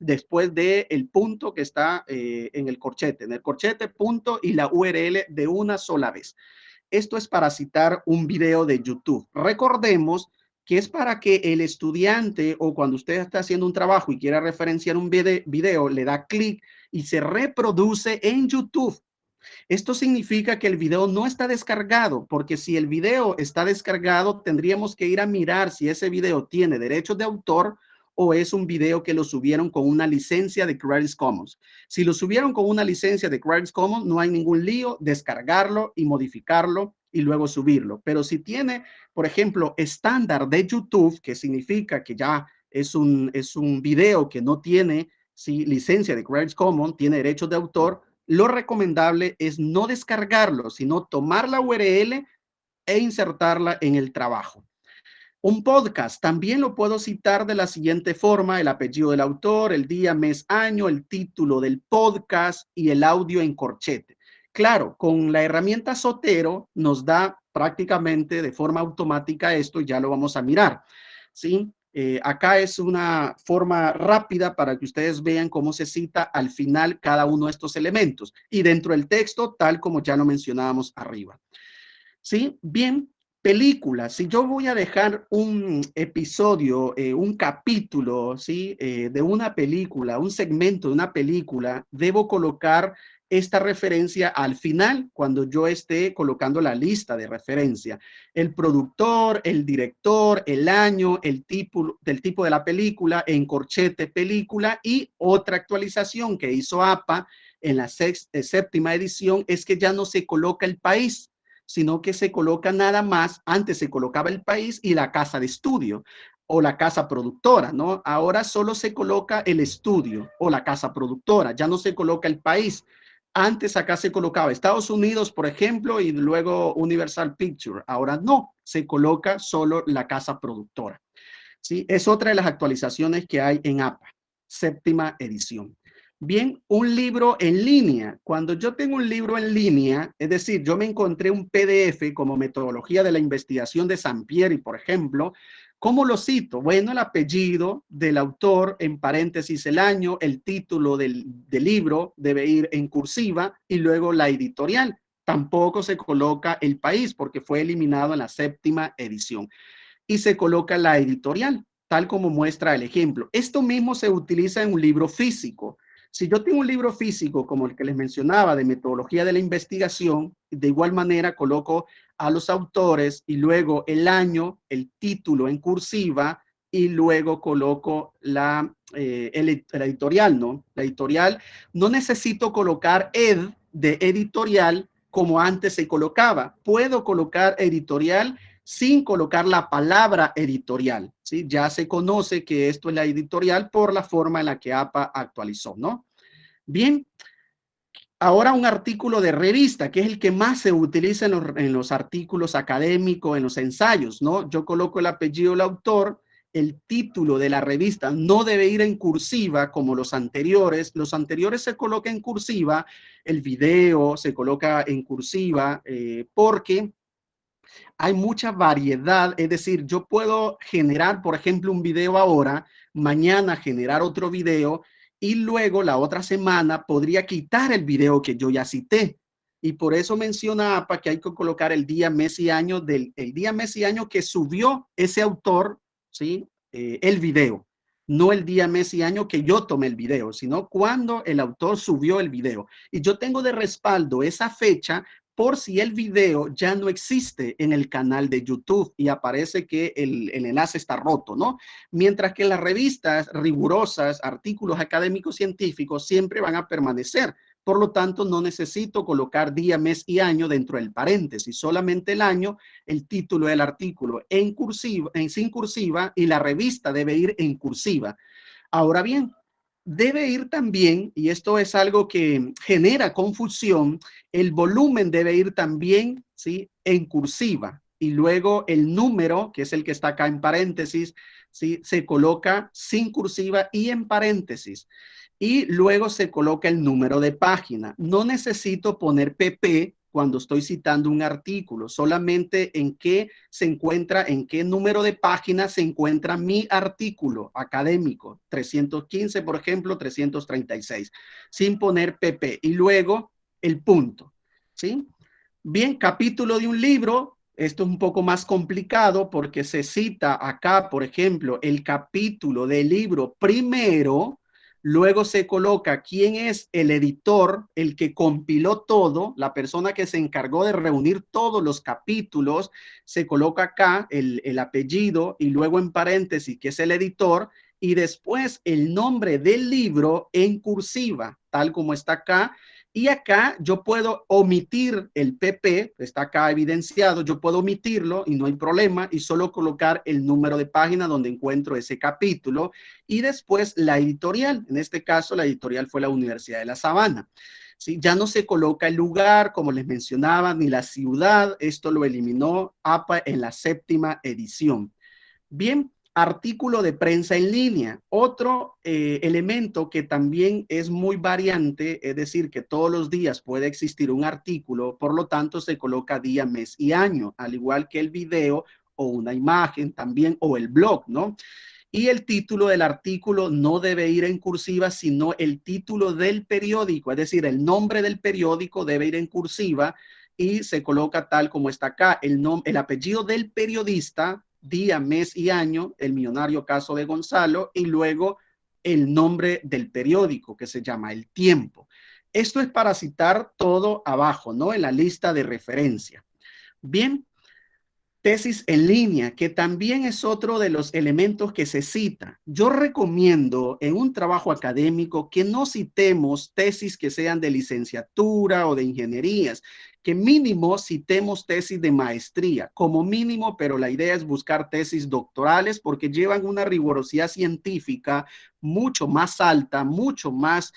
después del punto que está en el corchete punto y la URL de una sola vez. Esto es para citar un video de YouTube. Recordemos que es para que el estudiante o cuando usted está haciendo un trabajo y quiera referenciar un video, le da clic y se reproduce en YouTube. Esto significa que el video no está descargado, porque si el video está descargado, tendríamos que ir a mirar si ese video tiene derechos de autor o es un video que lo subieron con una licencia de Creative Commons. Si lo subieron con una licencia de Creative Commons, no hay ningún lío, descargarlo y modificarlo y luego subirlo. Pero si tiene, por ejemplo, estándar de YouTube, que significa que ya es un video que no tiene licencia de Creative Commons, tiene derechos de autor, lo recomendable es no descargarlo, sino tomar la URL e insertarla en el trabajo. Un podcast también lo puedo citar de la siguiente forma: el apellido del autor, el día, mes, año, el título del podcast y el audio en corchete. Claro, con la herramienta Zotero nos da prácticamente de forma automática esto, ya lo vamos a mirar, ¿sí? Acá es una forma rápida para que ustedes vean cómo se cita al final cada uno de estos elementos y dentro del texto, tal como ya lo mencionábamos arriba. ¿Sí? Bien, películas. Si yo voy a dejar un episodio, un capítulo, ¿sí? De una película, un segmento de una película, debo colocar esta referencia al final cuando yo esté colocando la lista de referencia. El productor, el director, el año, el tipo de la película, en corchete película, y otra actualización que hizo APA en la séptima edición es que ya no se coloca el país, sino que se coloca nada más. Antes se colocaba el país y la casa de estudio o la casa productora, ¿no? Ahora solo se coloca el estudio o la casa productora, ya no se coloca el país. Antes acá se colocaba Estados Unidos, por ejemplo, y luego Universal Pictures. Ahora no, se coloca solo la casa productora. ¿Sí? Es otra de las actualizaciones que hay en APA, séptima edición. Bien, un libro en línea. Cuando yo tengo un libro en línea, es decir, yo me encontré un PDF como metodología de la investigación de Sampieri, por ejemplo, ¿cómo lo cito? Bueno, el apellido del autor, en paréntesis el año, el título del libro debe ir en cursiva y luego la editorial. Tampoco se coloca el país porque fue eliminado en la séptima edición. Y se coloca la editorial, tal como muestra el ejemplo. Esto mismo se utiliza en un libro físico. Si yo tengo un libro físico como el que les mencionaba de metodología de la investigación, de igual manera coloco a los autores y luego el año, el título en cursiva y luego coloco la editorial, ¿no? La editorial, no necesito colocar ed de editorial como antes se colocaba. Puedo colocar editorial sin colocar la palabra editorial, ¿sí? Ya se conoce que esto es la editorial por la forma en la que APA actualizó, ¿no? Bien, ahora un artículo de revista, que es el que más se utiliza en los artículos académicos, en los ensayos, ¿no? Yo coloco el apellido del autor, el título de la revista no debe ir en cursiva como los anteriores se coloca en cursiva, el video se coloca en cursiva porque hay mucha variedad, es decir, yo puedo generar, por ejemplo, un video ahora, mañana generar otro video y luego la otra semana podría quitar el video que yo ya cité. Y por eso menciona APA que hay que colocar el día, mes y año el día, mes y año que subió ese autor, ¿sí? El video. No el día, mes y año que yo tomé el video, sino cuando el autor subió el video. Y yo tengo de respaldo esa fecha por si el video ya no existe en el canal de YouTube y aparece que el enlace está roto, ¿no? Mientras que las revistas rigurosas, artículos académicos científicos siempre van a permanecer. Por lo tanto, no necesito colocar día, mes y año dentro del paréntesis, solamente el año, el título del artículo en cursiva, sin cursiva, y la revista debe ir en cursiva. Ahora bien, debe ir también, y esto es algo que genera confusión, el volumen debe ir también, ¿sí? En cursiva. Y luego el número, que es el que está acá en paréntesis, ¿sí? Se coloca sin cursiva y en paréntesis. Y luego se coloca el número de página. No necesito poner PP cuando estoy citando un artículo, solamente en qué se encuentra, en qué número de página se encuentra mi artículo académico, 315, por ejemplo, 336, sin poner PP. Y luego el punto, ¿sí? Bien, capítulo de un libro. Esto es un poco más complicado porque se cita acá, por ejemplo, el capítulo del libro primero. Luego se coloca quién es el editor, el que compiló todo, la persona que se encargó de reunir todos los capítulos. Se coloca acá el apellido y luego en paréntesis que es el editor y después el nombre del libro en cursiva, tal como está acá. Y acá yo puedo omitir el PP, está acá evidenciado, yo puedo omitirlo y no hay problema y solo colocar el número de página donde encuentro ese capítulo y después la editorial. En este caso, la editorial fue la Universidad de La Sabana. ¿Sí? Ya no se coloca el lugar, como les mencionaba, ni la ciudad. Esto lo eliminó APA en la 7ª edición. Bien, artículo de prensa en línea. Otro elemento que también es muy variante, es decir, que todos los días puede existir un artículo, por lo tanto se coloca día, mes y año, al igual que el video o una imagen también, o el blog, ¿no? Y el título del artículo no debe ir en cursiva, sino el título del periódico, es decir, el nombre del periódico debe ir en cursiva y se coloca tal como está acá, el apellido del periodista, día, mes y año, el millonario caso de Gonzalo, y luego el nombre del periódico que se llama El Tiempo. Esto es para citar todo abajo, ¿no? En la lista de referencia. Bien, tesis en línea, que también es otro de los elementos que se cita. Yo recomiendo en un trabajo académico que no citemos tesis que sean de licenciatura o de ingenierías, que mínimo citemos tesis de maestría, como mínimo, pero la idea es buscar tesis doctorales porque llevan una rigurosidad científica mucho más alta, mucho más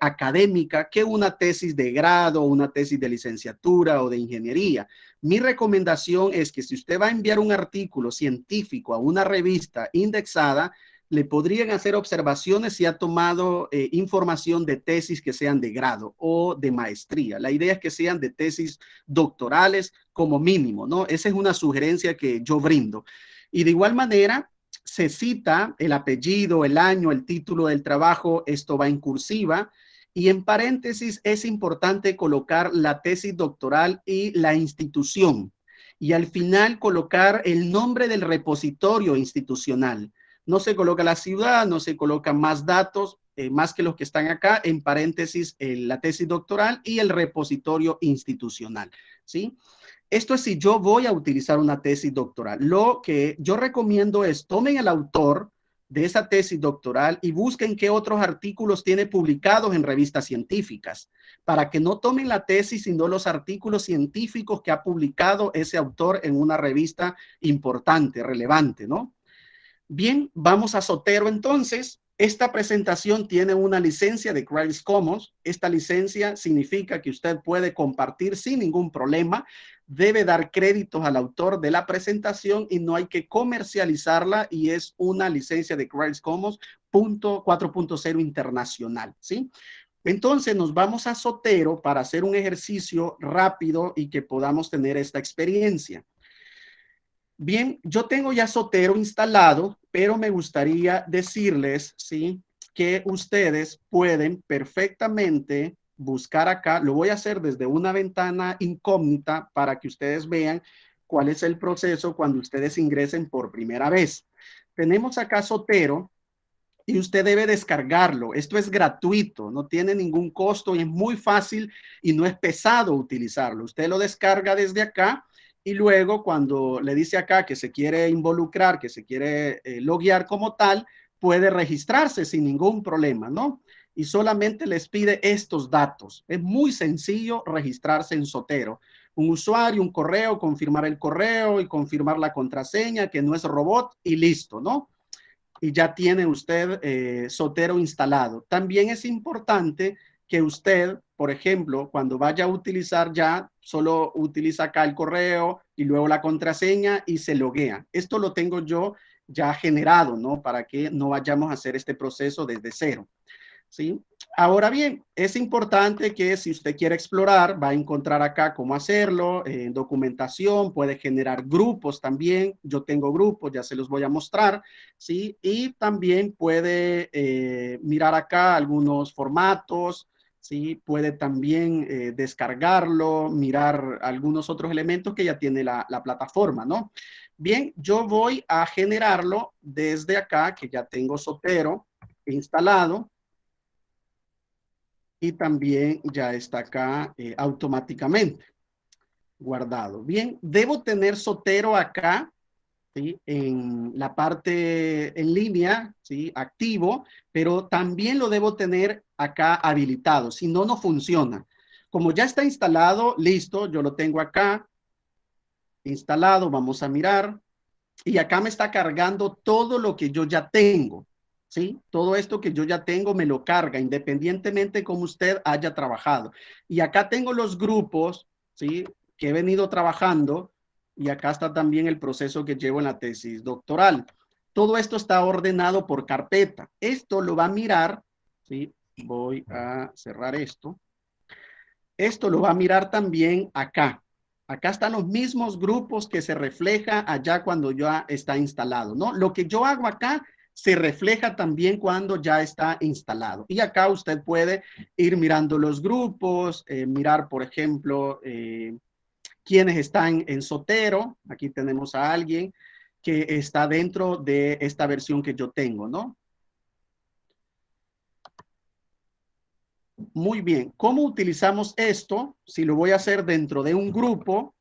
académica que una tesis de grado, una tesis de licenciatura o de ingeniería. Mi recomendación es que si usted va a enviar un artículo científico a una revista indexada, le podrían hacer observaciones si ha tomado información de tesis que sean de grado o de maestría. La idea es que sean de tesis doctorales como mínimo, ¿no? Esa es una sugerencia que yo brindo. Y de igual manera, se cita el apellido, el año, el título del trabajo, esto va en cursiva. Y en paréntesis es importante colocar la tesis doctoral y la institución. Y al final colocar el nombre del repositorio institucional. No se coloca la ciudad, no se colocan más datos, más que los que están acá, en paréntesis la tesis doctoral y el repositorio institucional. ¿Sí? Esto es si yo voy a utilizar una tesis doctoral. Lo que yo recomiendo es tomen el autor de esa tesis doctoral y busquen qué otros artículos tiene publicados en revistas científicas, para que no tomen la tesis, sino los artículos científicos que ha publicado ese autor en una revista importante, relevante, ¿no? Bien, vamos a Zotero entonces. Esta presentación tiene una licencia de Creative Commons. Esta licencia significa que usted puede compartir sin ningún problema. Debe dar créditos al autor de la presentación y no hay que comercializarla y es una licencia de Creative Commons 4.0 internacional, ¿sí? Entonces nos vamos a Zotero para hacer un ejercicio rápido y que podamos tener esta experiencia. Bien, yo tengo ya Zotero instalado, pero me gustaría decirles, ¿sí?, que ustedes pueden perfectamente buscar acá. Lo voy a hacer desde una ventana incógnita para que ustedes vean cuál es el proceso cuando ustedes ingresen por primera vez. Tenemos acá Zotero y usted debe descargarlo. Esto es gratuito, no tiene ningún costo y es muy fácil y no es pesado utilizarlo. Usted lo descarga desde acá y luego cuando le dice acá que se quiere involucrar, que se quiere loguear como tal, puede registrarse sin ningún problema, ¿no? Y solamente les pide estos datos. Es muy sencillo registrarse en Zotero. Un usuario, un correo, confirmar el correo y confirmar la contraseña, que no es robot, y listo, ¿no? Y ya tiene usted Zotero instalado. También es importante que usted, por ejemplo, cuando vaya a utilizar ya, solo utiliza acá el correo y luego la contraseña y se loguea. Esto lo tengo yo ya generado, ¿no? Para que no vayamos a hacer este proceso desde cero. ¿Sí? Ahora bien, es importante que si usted quiere explorar, va a encontrar acá cómo hacerlo, en documentación, puede generar grupos también. Yo tengo grupos, ya se los voy a mostrar, ¿sí? Y también puede mirar acá algunos formatos, ¿sí? Puede también descargarlo, mirar algunos otros elementos que ya tiene la plataforma, ¿no? Bien, yo voy a generarlo desde acá, que ya tengo Zotero instalado. Y también ya está acá automáticamente guardado. Bien, debo tener Zotero acá ¿sí? En la parte en línea, ¿sí? Activo, pero también lo debo tener acá habilitado, si no, no funciona. Como ya está instalado, listo, yo lo tengo acá instalado, vamos a mirar, y acá me está cargando todo lo que yo ya tengo, ¿sí? Todo esto que yo ya tengo me lo carga, independientemente de cómo usted haya trabajado. Y acá tengo los grupos, ¿sí? Que he venido trabajando, y acá está también el proceso que llevo en la tesis doctoral. Todo esto está ordenado por carpeta. Esto lo va a mirar, ¿sí? Voy a cerrar esto. Esto lo va a mirar también acá. Acá están los mismos grupos que se refleja allá cuando ya está instalado, ¿no? Lo que yo hago acá se refleja también cuando ya está instalado. Y acá usted puede ir mirando los grupos, mirar, por ejemplo, quienes están en Zotero. Aquí tenemos a alguien que está dentro de esta versión que yo tengo, ¿no? Muy bien. ¿Cómo utilizamos esto? Si lo voy a hacer dentro de un grupo,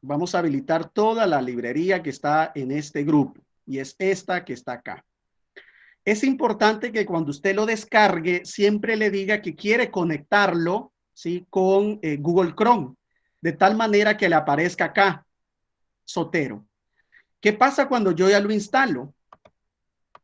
vamos a habilitar toda la librería que está en este grupo y es esta que está acá. Es importante que cuando usted lo descargue siempre le diga que quiere conectarlo, ¿sí? Con Google Chrome, de tal manera que le aparezca acá, Zotero. ¿Qué pasa cuando yo ya lo instalo?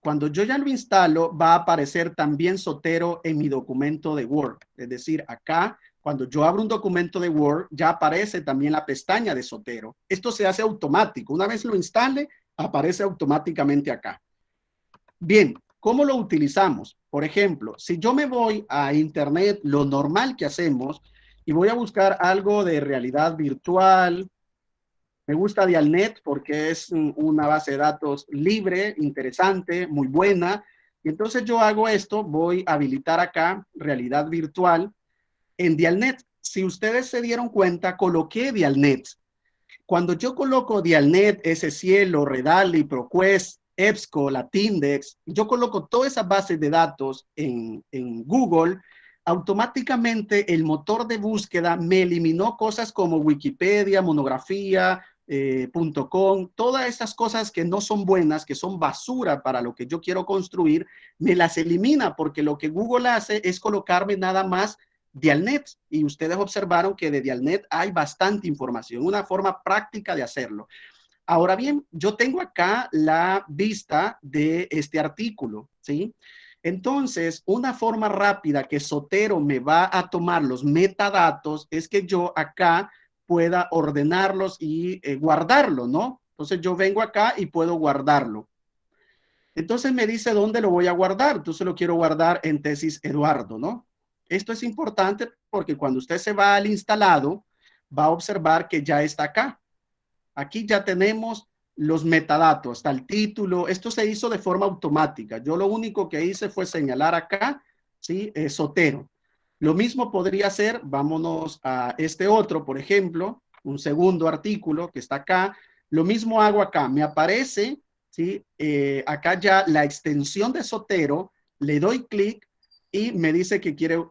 Cuando yo ya lo instalo, va a aparecer también Zotero en mi documento de Word. Es decir, acá, cuando yo abro un documento de Word, ya aparece también la pestaña de Zotero. Esto se hace automático. Una vez lo instale, aparece automáticamente acá. Bien, ¿cómo lo utilizamos? Por ejemplo, si yo me voy a Internet, lo normal que hacemos, y voy a buscar algo de realidad virtual. Me gusta Dialnet porque es una base de datos libre, interesante, muy buena. Y entonces yo hago esto, voy a habilitar acá realidad virtual en Dialnet. Si ustedes se dieron cuenta, coloqué Dialnet. Cuando yo coloco Dialnet, ese Cielo, Redali, ProQuest, EBSCO, Latindex, yo coloco todas esas bases de datos en Google, automáticamente el motor de búsqueda me eliminó cosas como Wikipedia, monografía, .com, todas esas cosas que no son buenas, que son basura para lo que yo quiero construir, me las elimina porque lo que Google hace es colocarme nada más Dialnet, y ustedes observaron que de Dialnet hay bastante información, una forma práctica de hacerlo. Ahora bien, yo tengo acá la vista de este artículo, ¿sí? Entonces, una forma rápida que Zotero me va a tomar los metadatos es que yo acá pueda ordenarlos y guardarlo, ¿no? Entonces yo vengo acá y puedo guardarlo. Entonces me dice dónde lo voy a guardar. Entonces lo quiero guardar en tesis Eduardo, ¿no? Esto es importante porque cuando usted se va al instalado, va a observar que ya está acá. Aquí ya tenemos los metadatos, hasta el título. Esto se hizo de forma automática. Yo lo único que hice fue señalar acá, ¿sí? Zotero. Lo mismo podría ser, vámonos a este otro, por ejemplo, un segundo artículo que está acá. Lo mismo hago acá. Me aparece, ¿sí? Acá ya la extensión de Zotero, le doy clic y me dice que quiere,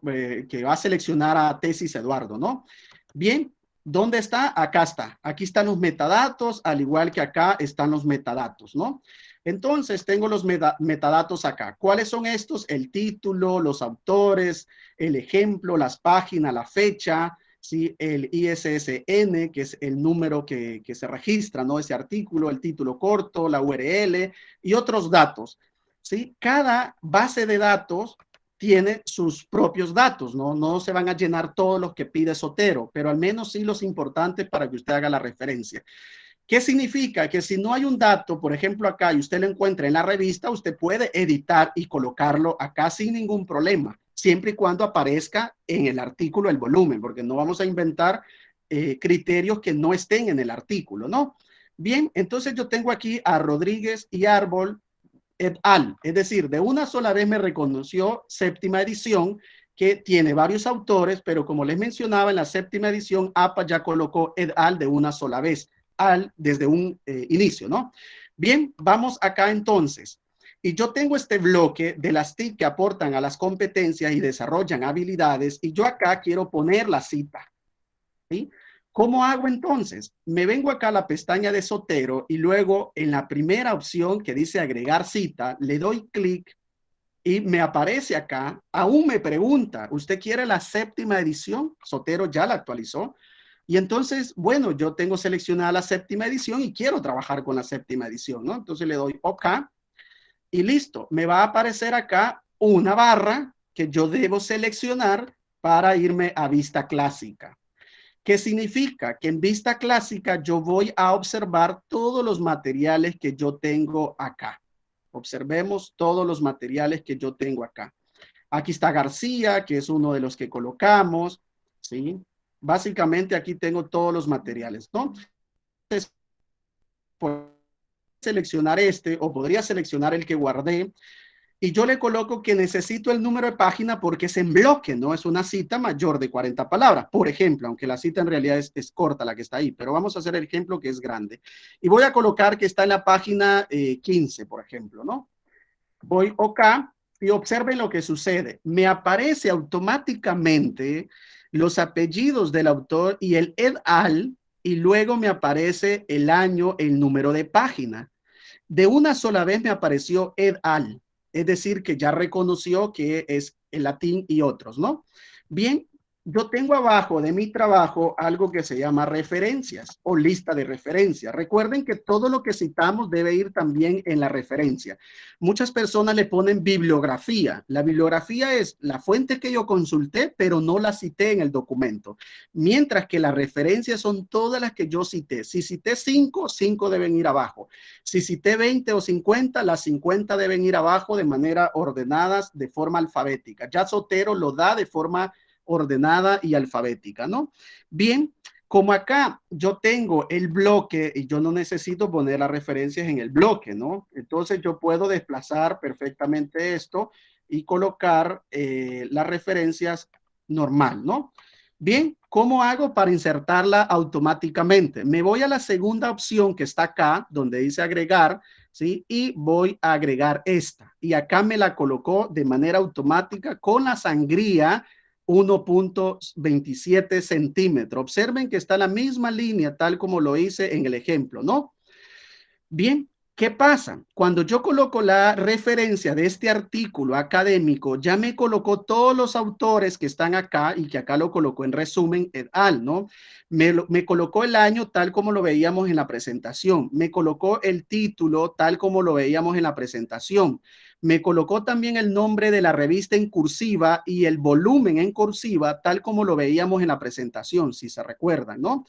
que va a seleccionar a tesis Eduardo, ¿no? Bien, ¿dónde está? Acá está. Aquí están los metadatos, al igual que acá están los metadatos, ¿no? Entonces, tengo los metadatos acá. ¿Cuáles son estos? El título, los autores, el ejemplo, las páginas, la fecha, ¿sí? El ISSN, que es el número que se registra, ¿no? Ese artículo, el título corto, la URL y otros datos, ¿sí? Cada base de datos tiene sus propios datos, ¿no? No se van a llenar todos los que pide Zotero, pero al menos sí los importantes para que usted haga la referencia. ¿Qué significa? Que si no hay un dato, por ejemplo, acá, y usted lo encuentra en la revista, usted puede editar y colocarlo acá sin ningún problema, siempre y cuando aparezca en el artículo el volumen, porque no vamos a inventar criterios que no estén en el artículo, ¿no? Bien, entonces yo tengo aquí a Rodríguez y Árbol et al. Es decir, de una sola vez me reconoció séptima edición, que tiene varios autores, pero como les mencionaba, en la séptima edición, APA ya colocó et al de una sola vez, al desde un inicio, ¿no? Bien, vamos acá entonces. Y yo tengo este bloque de las TIC que aportan a las competencias y desarrollan habilidades, y yo acá quiero poner la cita, ¿sí? ¿Cómo hago entonces? Me vengo acá a la pestaña de Zotero y luego en la primera opción que dice agregar cita, le doy clic y me aparece acá, aún me pregunta, ¿usted quiere la séptima edición? Zotero ya la actualizó. Y entonces, bueno, yo tengo seleccionada la séptima edición y quiero trabajar con la séptima edición, ¿no? Entonces le doy OK y listo. Me va a aparecer acá una barra que yo debo seleccionar para irme a vista clásica. ¿Qué significa? Que en vista clásica yo voy a observar todos los materiales que yo tengo acá. Observemos todos los materiales que yo tengo acá. Aquí está García, que es uno de los que colocamos, ¿sí? Básicamente aquí tengo todos los materiales, ¿no? Entonces, por seleccionar este o podría seleccionar el que guardé y yo le coloco que necesito el número de página porque es en bloque, no es una cita mayor de 40 palabras, por ejemplo, aunque la cita en realidad es corta la que está ahí, pero vamos a hacer el ejemplo que es grande. Y voy a colocar que está en la página 15, por ejemplo, ¿no? Voy OK y observen lo que sucede. Me aparece automáticamente los apellidos del autor y el et al, y luego me aparece el año, el número de página. De una sola vez me apareció et al, es decir, que ya reconoció que es el latín y otros, ¿no? Bien, yo tengo abajo de mi trabajo algo que se llama referencias o lista de referencias. Recuerden que todo lo que citamos debe ir también en la referencia. Muchas personas le ponen bibliografía. La bibliografía es la fuente que yo consulté, pero no la cité en el documento. Mientras que las referencias son todas las que yo cité. Si cité 5, 5 deben ir abajo. Si cité 20 o 50, las 50 deben ir abajo de manera ordenadas, de forma alfabética. Ya Zotero lo da de forma ordenada y alfabética, ¿no? Bien, como acá yo tengo el bloque y yo no necesito poner las referencias en el bloque, ¿no? Entonces yo puedo desplazar perfectamente esto y colocar las referencias normal, ¿no? Bien, ¿cómo hago para insertarla automáticamente? Me voy a la segunda opción que está acá, donde dice agregar, ¿sí? Y voy a agregar esta. Y acá me la colocó de manera automática con la sangría 1.27 centímetros. Observen que está la misma línea tal como lo hice en el ejemplo, ¿no? Bien, ¿qué pasa? Cuando yo coloco la referencia de este artículo académico, ya me colocó todos los autores que están acá y que acá lo colocó en resumen et al, ¿no? Me colocó el año tal como lo veíamos en la presentación. Me colocó el título tal como lo veíamos en la presentación. Me colocó también el nombre de la revista en cursiva y el volumen en cursiva tal como lo veíamos en la presentación, si se recuerdan, ¿no?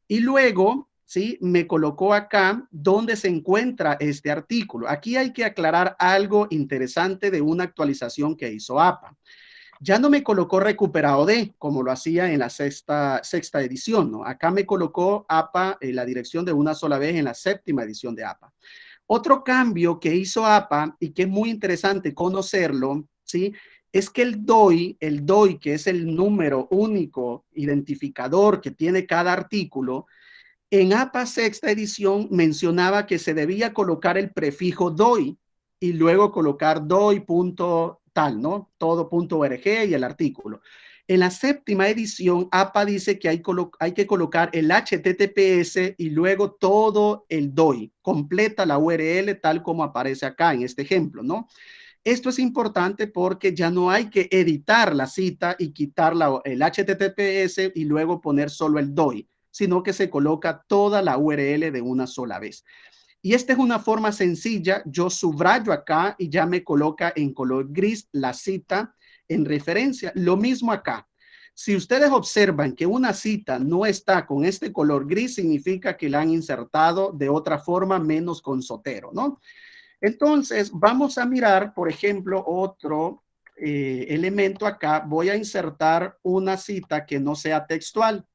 Y luego, ¿sí? Me colocó acá donde se encuentra este artículo. Aquí hay que aclarar algo interesante de una actualización que hizo APA. Ya no me colocó recuperado de, como lo hacía en la sexta edición, ¿no? Acá me colocó APA en la dirección de una sola vez en la séptima edición de APA. Otro cambio que hizo APA y que es muy interesante conocerlo, ¿sí? Es que el DOI, que es el número único identificador que tiene cada artículo, en APA sexta edición mencionaba que se debía colocar el prefijo DOI y luego colocar DOI punto tal, ¿no? Todo punto .org y el artículo. En la séptima edición, APA dice que hay que colocar el HTTPS y luego todo el DOI. Completa la URL tal como aparece acá en este ejemplo, ¿no? Esto es importante porque ya no hay que editar la cita y quitar el HTTPS y luego poner solo el DOI, sino que se coloca toda la URL de una sola vez. Y esta es una forma sencilla. Yo subrayo acá y ya me coloca en color gris la cita en referencia. Lo mismo acá. Si ustedes observan que una cita no está con este color gris, significa que la han insertado de otra forma, menos con Zotero, ¿no? Entonces, vamos a mirar, por ejemplo, otro elemento acá. Voy a insertar una cita que no sea textual,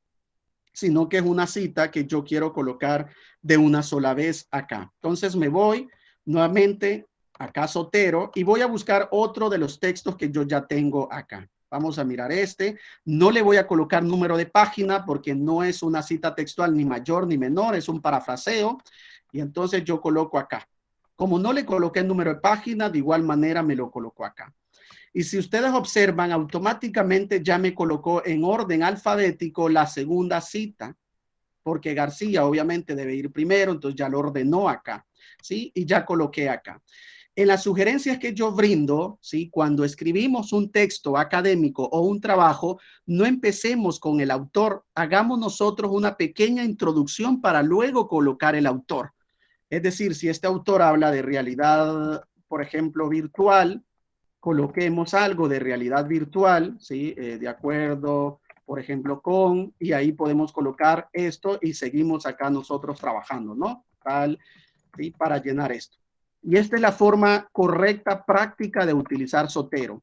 sino que es una cita que yo quiero colocar de una sola vez acá. Entonces me voy nuevamente acá Zotero y voy a buscar otro de los textos que yo ya tengo acá. Vamos a mirar este. No le voy a colocar número de página porque no es una cita textual ni mayor ni menor, es un parafraseo. Y entonces yo coloco acá. Como no le coloqué el número de página, de igual manera me lo coloco acá. Y si ustedes observan, automáticamente ya me colocó en orden alfabético la segunda cita. porque García obviamente debe ir primero, entonces ya lo ordenó acá, ¿sí? Y ya coloqué acá. En las sugerencias que yo brindo, ¿sí? Cuando escribimos un texto académico o un trabajo, no empecemos con el autor, hagamos nosotros una pequeña introducción para luego colocar el autor. Es decir, si este autor habla de realidad, por ejemplo, virtual, coloquemos algo de realidad virtual, ¿sí? De acuerdo, por ejemplo, con, y ahí podemos colocar esto y seguimos acá nosotros trabajando, ¿no? ¿Sí? Para llenar esto. Y esta es la forma correcta, práctica de utilizar Zotero.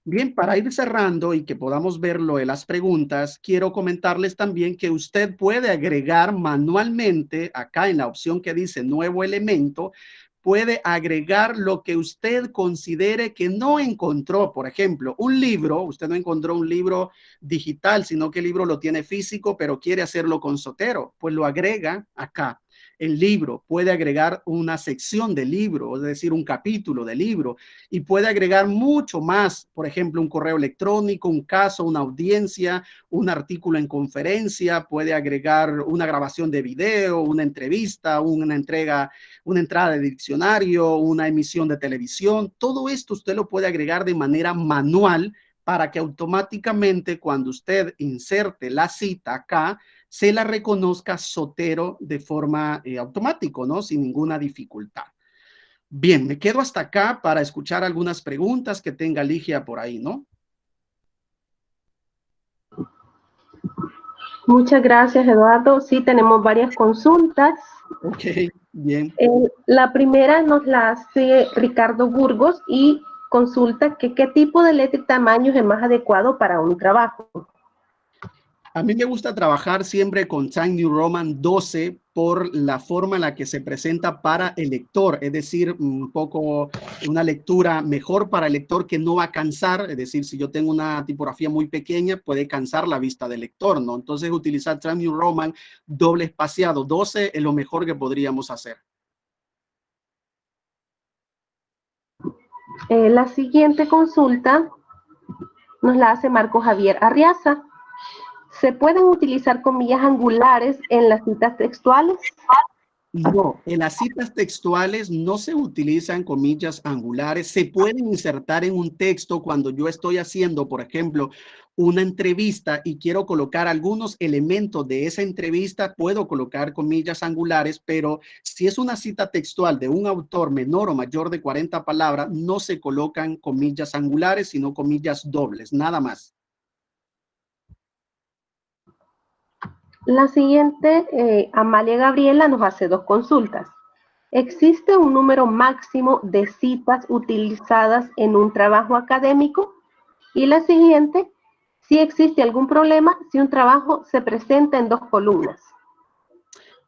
Bien, para ir cerrando y que podamos ver lo de las preguntas, quiero comentarles también que usted puede agregar manualmente, acá en la opción que dice nuevo elemento, puede agregar lo que usted considere que no encontró. Por ejemplo, un libro, usted no encontró un libro digital, sino que el libro lo tiene físico, pero quiere hacerlo con Zotero, pues lo agrega acá. El libro puede agregar una sección de libro, es decir, un capítulo de libro, y puede agregar mucho más, por ejemplo, un correo electrónico, un caso, una audiencia, un artículo en conferencia, puede agregar una grabación de video, una entrevista, una entrada de diccionario, una emisión de televisión. Todo esto usted lo puede agregar de manera manual para que automáticamente cuando usted inserte la cita acá, se la reconozca Zotero de forma automático, ¿no? Sin ninguna dificultad. Bien, me quedo hasta acá para escuchar algunas preguntas que tenga Ligia por ahí, ¿no? Muchas gracias, Eduardo. Sí, tenemos varias consultas. Ok, bien. La primera nos la hace Ricardo Burgos y consulta que qué tipo de letra y tamaño es el más adecuado para un trabajo. A mí me gusta trabajar siempre con Times New Roman 12 por la forma en la que se presenta para el lector, es decir, un poco una lectura mejor para el lector que no va a cansar, es decir, si yo tengo una tipografía muy pequeña, puede cansar la vista del lector, ¿no? Entonces, utilizar Times New Roman doble espaciado 12 es lo mejor que podríamos hacer. La siguiente consulta nos la hace Marco Javier Arriaza. ¿Se pueden utilizar comillas angulares en las citas textuales? No, en las citas textuales no se utilizan comillas angulares. Se pueden insertar en un texto cuando yo estoy haciendo, por ejemplo, una entrevista y quiero colocar algunos elementos de esa entrevista, puedo colocar comillas angulares, pero si es una cita textual de un autor menor o mayor de 40 palabras, no se colocan comillas angulares, sino comillas dobles, nada más. La siguiente, Amalia Gabriela, nos hace dos consultas. ¿Existe un número máximo de citas utilizadas en un trabajo académico? Y la siguiente, si existe algún problema si un trabajo se presenta en dos columnas.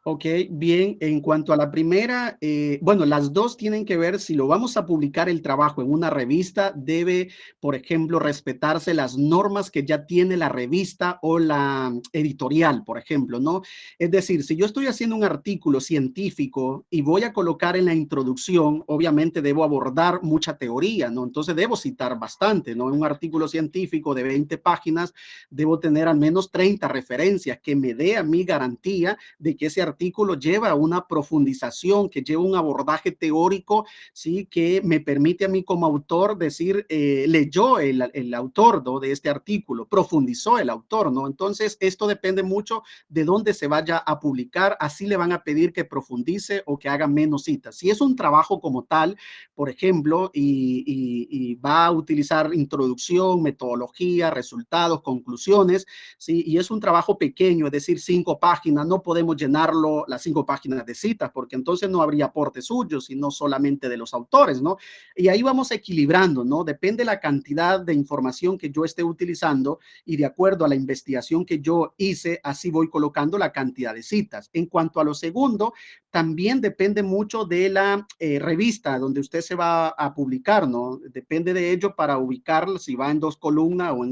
Ok, bien, en cuanto a la primera, bueno, las dos tienen que ver, si lo vamos a publicar el trabajo en una revista, debe, por ejemplo, respetarse las normas que ya tiene la revista o la editorial, por ejemplo, ¿no? Es decir, si yo estoy haciendo un artículo científico y voy a colocar en la introducción, obviamente debo abordar mucha teoría, ¿no? Entonces debo citar bastante, ¿no? En un artículo científico de 20 páginas, debo tener al menos 30 referencias que me dé a mí garantía de que ese artículo lleva una profundización, que lleva un abordaje teórico, ¿sí? Que me permite a mí como autor decir, leyó el autor, ¿no? De este artículo, profundizó el autor, ¿no? Entonces, esto depende mucho de dónde se vaya a publicar, así le van a pedir que profundice o que haga menos citas. Si es un trabajo como tal, por ejemplo, y va a utilizar introducción, metodología, resultados, conclusiones, ¿sí? Y es un trabajo pequeño, es decir, 5 páginas, no podemos llenarlo las 5 páginas de citas, porque entonces no habría aporte suyo, sino solamente de los autores, ¿no? Y ahí vamos equilibrando, ¿no? Depende la cantidad de información que yo esté utilizando y de acuerdo a la investigación que yo hice, así voy colocando la cantidad de citas. En cuanto a lo segundo, también depende mucho de la revista donde usted se va a publicar, ¿no? Depende de ello para ubicarlo, si va en 2 columnas o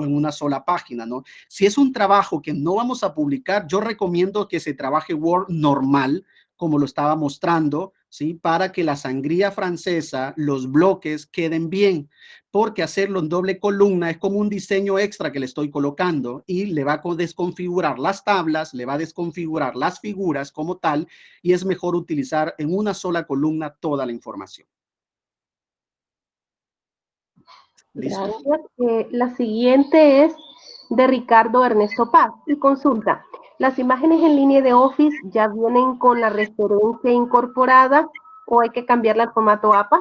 en una sola página, ¿no? Si es un trabajo que no vamos a publicar, yo recomiendo que se trabaje Word normal, como lo estaba mostrando, ¿sí? Para que la sangría francesa, los bloques queden bien, porque hacerlo en doble columna es como un diseño extra que le estoy colocando y le va a desconfigurar las tablas, le va a desconfigurar las figuras como tal, y es mejor utilizar en una sola columna toda la información. ¿Listo? Gracias. La siguiente es de Ricardo Ernesto Paz y consulta. ¿Las imágenes en línea de Office ya vienen con la referencia incorporada o hay que cambiarla al formato APA?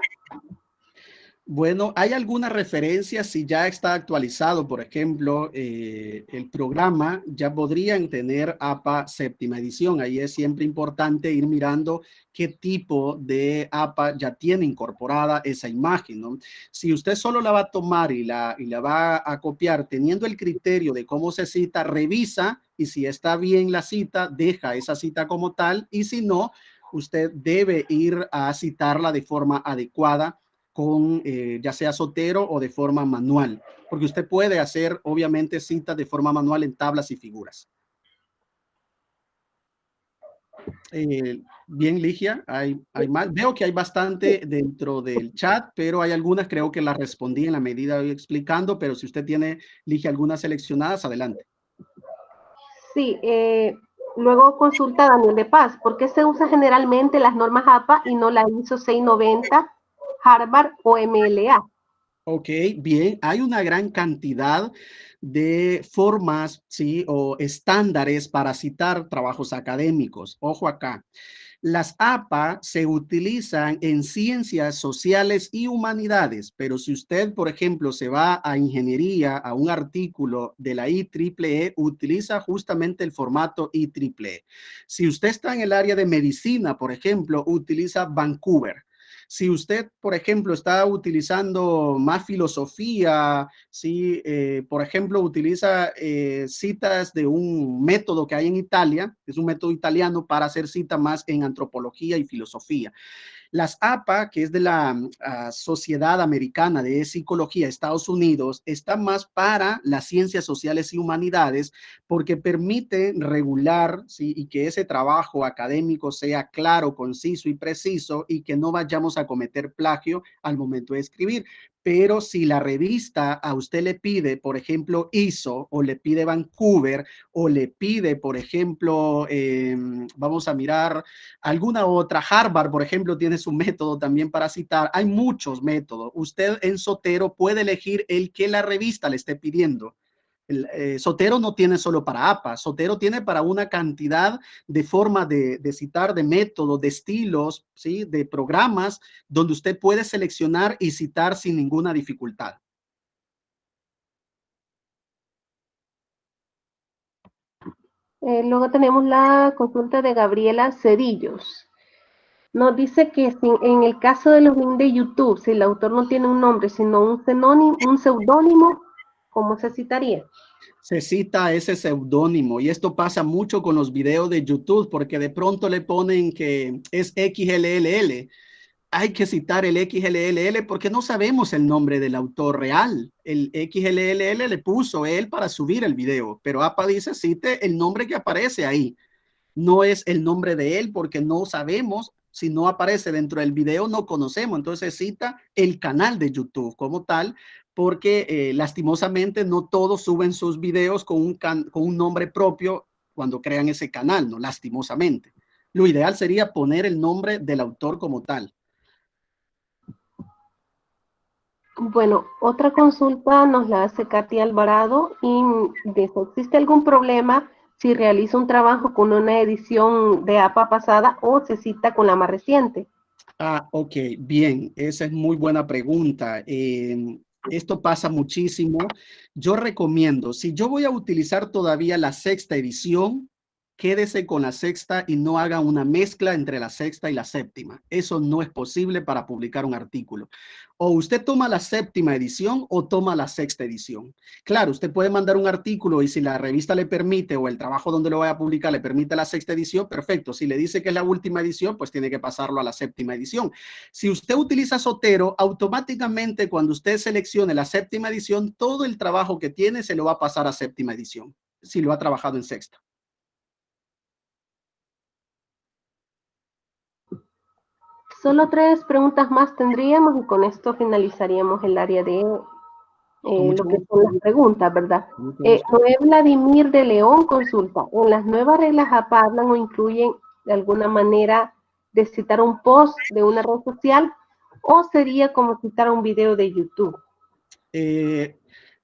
Bueno, hay algunas referencias si ya está actualizado, por ejemplo, el programa ya podrían tener APA séptima edición. Ahí es siempre importante ir mirando qué tipo de APA ya tiene incorporada esa imagen, ¿no? Si usted solo la va a tomar y la va a copiar teniendo el criterio de cómo se cita, revisa y si está bien la cita, deja esa cita como tal y si no, usted debe ir a citarla de forma adecuada con ya sea Zotero o de forma manual, porque usted puede hacer obviamente citas de forma manual en tablas y figuras. Bien, Ligia, hay más. Veo que hay bastante dentro del chat, pero hay algunas, creo que las respondí en la medida que voy explicando, pero si usted tiene, Ligia, algunas seleccionadas, adelante. Sí, luego consulta Daniel de Paz. ¿Por qué se usa generalmente las normas APA y no la ISO 690, Harvard o MLA? Ok, bien, hay una gran cantidad de formas, ¿sí? O estándares para citar trabajos académicos. Ojo acá. Las APA se utilizan en ciencias sociales y humanidades, pero si usted, por ejemplo, se va a ingeniería, a un artículo de la IEEE, utiliza justamente el formato IEEE. Si usted está en el área de medicina, por ejemplo, utiliza Vancouver. Si usted, por ejemplo, está utilizando más filosofía, si, por ejemplo, utiliza citas de un método que hay en Italia, es un método italiano para hacer cita más en antropología y filosofía. Las APA, que es de la Sociedad Americana de Psicología, Estados Unidos, están más para las ciencias sociales y humanidades porque permite regular, ¿sí? Y que ese trabajo académico sea claro, conciso y preciso y que no vayamos a cometer plagio al momento de escribir. Pero si la revista a usted le pide, por ejemplo, ISO o le pide Vancouver o le pide, por ejemplo, vamos a mirar alguna otra, Harvard, por ejemplo, tiene su método también para citar. Hay muchos métodos. Usted en Zotero puede elegir el que la revista le esté pidiendo. Zotero no tiene solo para APA, Zotero tiene para una cantidad de formas de citar, de métodos, de estilos, ¿sí? De programas, donde usted puede seleccionar y citar sin ninguna dificultad. Luego tenemos la consulta de Gabriela Cedillos. Nos dice que si, en el caso de los links de YouTube, si el autor no tiene un nombre, sino un seudónimo, ¿cómo se citaría? Se cita ese seudónimo y esto pasa mucho con los videos de YouTube porque de pronto le ponen que es XLLL. Hay que citar el XLLL porque no sabemos el nombre del autor real. El XLLL le puso él para subir el video, pero APA dice cite el nombre que aparece ahí. No es el nombre de él porque no sabemos. Si no aparece dentro del video, no conocemos. Entonces cita el canal de YouTube como tal, porque lastimosamente no todos suben sus videos con un nombre propio cuando crean ese canal, ¿no? Lastimosamente. Lo ideal sería poner el nombre del autor como tal. Bueno, otra consulta nos la hace Katy Alvarado y dice, ¿existe algún problema si realiza un trabajo con una edición de APA pasada o se cita con la más reciente? Ah, ok, bien, esa es muy buena pregunta. Esto pasa muchísimo. Yo recomiendo, si yo voy a utilizar todavía la sexta edición, quédese con la sexta y no haga una mezcla entre la sexta y la séptima. Eso no es posible para publicar un artículo. O usted toma la séptima edición o toma la sexta edición. Claro, usted puede mandar un artículo y si la revista le permite o el trabajo donde lo vaya a publicar le permite la sexta edición, perfecto. Si le dice que es la última edición, pues tiene que pasarlo a la séptima edición. Si usted utiliza Zotero, automáticamente cuando usted seleccione la séptima edición, todo el trabajo que tiene se lo va a pasar a séptima edición, si lo ha trabajado en sexta. Solo 3 preguntas más tendríamos y con esto finalizaríamos el área de Con lo que mucho son las preguntas, ¿verdad? gusto. Noé Vladimir de León consulta, ¿en las nuevas reglas APA hablan o incluyen de alguna manera de citar un post de una red social o sería como citar un video de YouTube?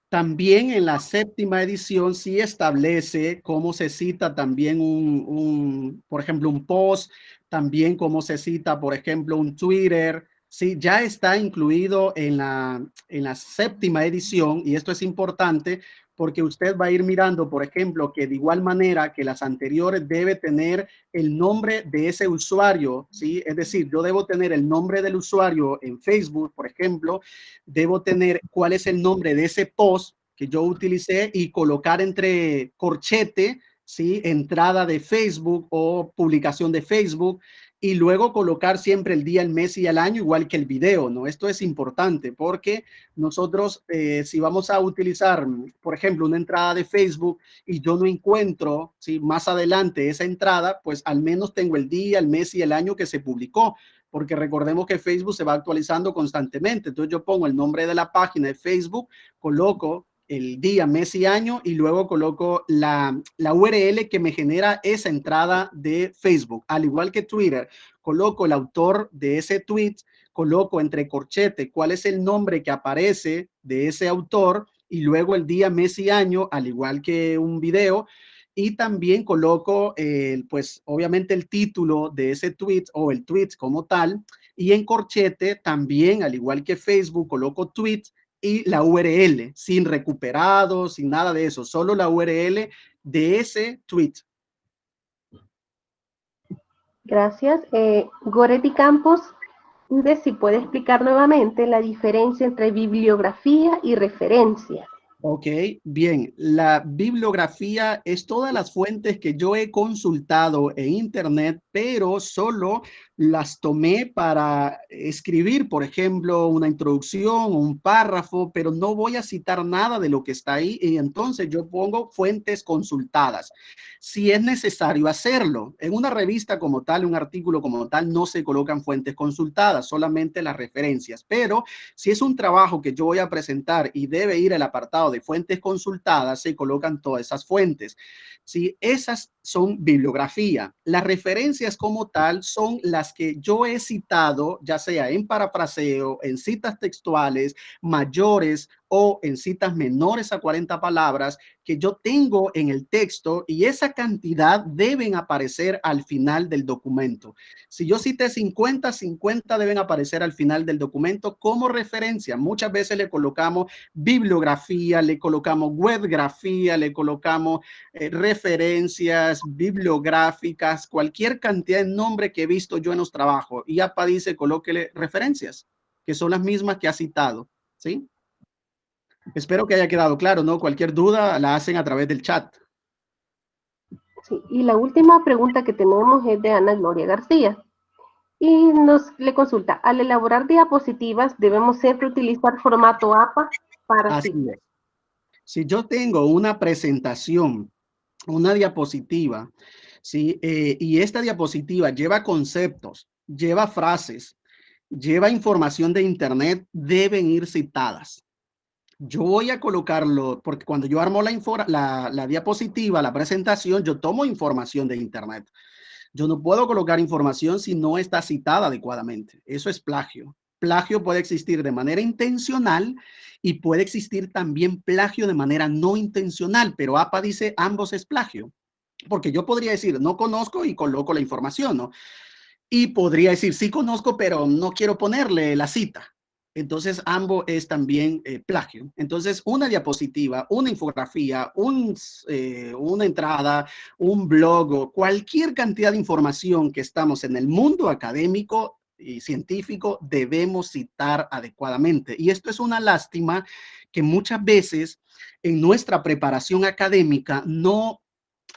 También en la 7ª edición sí establece cómo se cita también por ejemplo, un post, también cómo se cita, por ejemplo, un Twitter. Sí, ya está incluido en la 7ª edición y esto es importante porque usted va a ir mirando, por ejemplo, que de igual manera que las anteriores debe tener el nombre de ese usuario, ¿sí? Es decir, yo debo tener el nombre del usuario en Facebook, por ejemplo, debo tener cuál es el nombre de ese post que yo utilicé y colocar entre corchete, ¿sí? Entrada de Facebook o publicación de Facebook y luego colocar siempre el día, el mes y el año, igual que el video, ¿no? Esto es importante porque nosotros, si vamos a utilizar, por ejemplo, una entrada de Facebook y yo no encuentro, ¿sí? Más adelante esa entrada, pues al menos tengo el día, el mes y el año que se publicó, porque recordemos que Facebook se va actualizando constantemente. Entonces yo pongo el nombre de la página de Facebook, coloco el día, mes y año y luego coloco la URL que me genera esa entrada de Facebook. Al igual que Twitter, coloco el autor de ese tweet, coloco entre corchete cuál es el nombre que aparece de ese autor y luego el día, mes y año, al igual que un video. Y también coloco, pues obviamente el título de ese tweet o el tweet como tal. Y en corchete también, al igual que Facebook, coloco tweet y la URL, sin recuperado, sin nada de eso, solo la URL de ese tweet. Gracias. Goretti Campos pide si puede explicar nuevamente la diferencia entre bibliografía y referencia. Ok, bien. La bibliografía es todas las fuentes que yo he consultado en Internet, pero solo las tomé para escribir, por ejemplo, una introducción o un párrafo, pero no voy a citar nada de lo que está ahí y entonces yo pongo fuentes consultadas. Si es necesario hacerlo, en una revista como tal, un artículo como tal, no se colocan fuentes consultadas, solamente las referencias, pero si es un trabajo que yo voy a presentar y debe ir al apartado de fuentes consultadas, se colocan todas esas fuentes. Si esas son bibliografía, las referencias como tal son las que yo he citado, ya sea en parafraseo, en citas textuales mayores o en citas menores a 40 palabras que yo tengo en el texto y esa cantidad deben aparecer al final del documento. Si yo cité 50, 50 deben aparecer al final del documento como referencia. Muchas veces le colocamos bibliografía, le colocamos webgrafía, le colocamos referencias bibliográficas, cualquier cantidad de nombre que he visto yo en los trabajos. Y APA dice, colóquele referencias, que son las mismas que ha citado, ¿sí? Espero que haya quedado claro, ¿no? Cualquier duda la hacen a través del chat. Sí, y la última pregunta que tenemos es de Ana Gloria García. Y le consulta, al elaborar diapositivas, ¿debemos siempre utilizar formato APA para Así citar? es. Si yo tengo una presentación, una diapositiva, ¿sí? Y esta diapositiva lleva conceptos, lleva frases, lleva información de Internet, deben ir citadas. Yo voy a colocarlo, porque cuando yo armo la diapositiva, la presentación, yo tomo información de Internet. Yo no puedo colocar información si no está citada adecuadamente. Eso es plagio. Plagio puede existir de manera intencional y puede existir también plagio de manera no intencional, pero APA dice ambos es plagio. Porque yo podría decir, no conozco y coloco la información, ¿no? Y podría decir, sí conozco, pero no quiero ponerle la cita. Entonces, ambos es también plagio. Entonces, una diapositiva, una infografía, una entrada, un blog o cualquier cantidad de información que estamos en el mundo académico y científico debemos citar adecuadamente. Y esto es una lástima que muchas veces en nuestra preparación académica no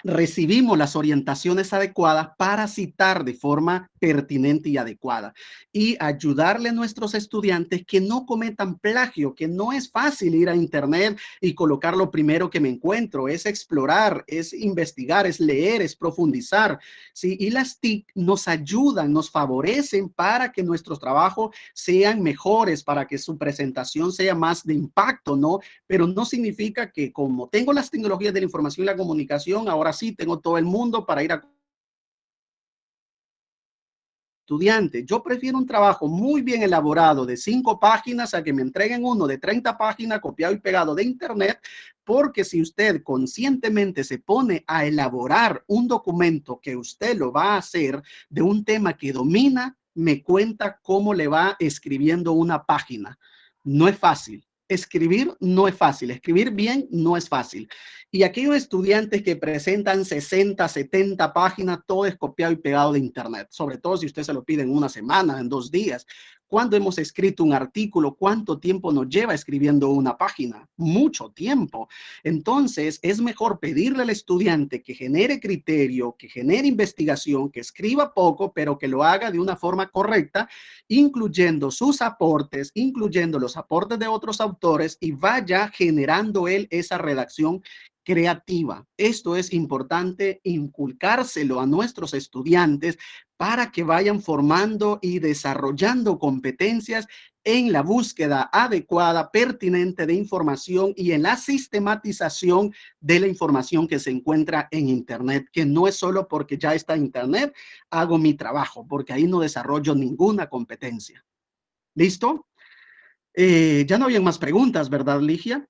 recibimos las orientaciones adecuadas para citar de forma pertinente y adecuada y ayudarle a nuestros estudiantes que no cometan plagio, que no es fácil ir a internet y colocar lo primero que me encuentro, es explorar, es investigar, es leer, es profundizar, ¿sí? Y las TIC nos ayudan, nos favorecen para que nuestros trabajos sean mejores, para que su presentación sea más de impacto, ¿no? Pero no significa que como tengo las tecnologías de la información y la comunicación, ahora sí tengo todo el mundo para ir a estudiante. Yo prefiero un trabajo muy bien elaborado de 5 páginas a que me entreguen uno de 30 páginas copiado y pegado de internet, porque si usted conscientemente se pone a elaborar un documento que usted lo va a hacer de un tema que domina, me cuenta cómo le va escribiendo una página. No es fácil. Escribir no es fácil, escribir bien no es fácil. Y aquellos estudiantes que presentan 60, 70 páginas, todo es copiado y pegado de internet, sobre todo si usted se lo pide en una semana, en 2 días. ¿Cuándo hemos escrito un artículo? ¿Cuánto tiempo nos lleva escribiendo una página? Mucho tiempo. Entonces, es mejor pedirle al estudiante que genere criterio, que genere investigación, que escriba poco, pero que lo haga de una forma correcta, incluyendo sus aportes, incluyendo los aportes de otros autores y vaya generando él esa redacción creativa. Esto es importante inculcárselo a nuestros estudiantes para que vayan formando y desarrollando competencias en la búsqueda adecuada, pertinente de información y en la sistematización de la información que se encuentra en Internet, que no es solo porque ya está Internet, hago mi trabajo, porque ahí no desarrollo ninguna competencia. ¿Listo? Ya no habían más preguntas, ¿verdad, Ligia?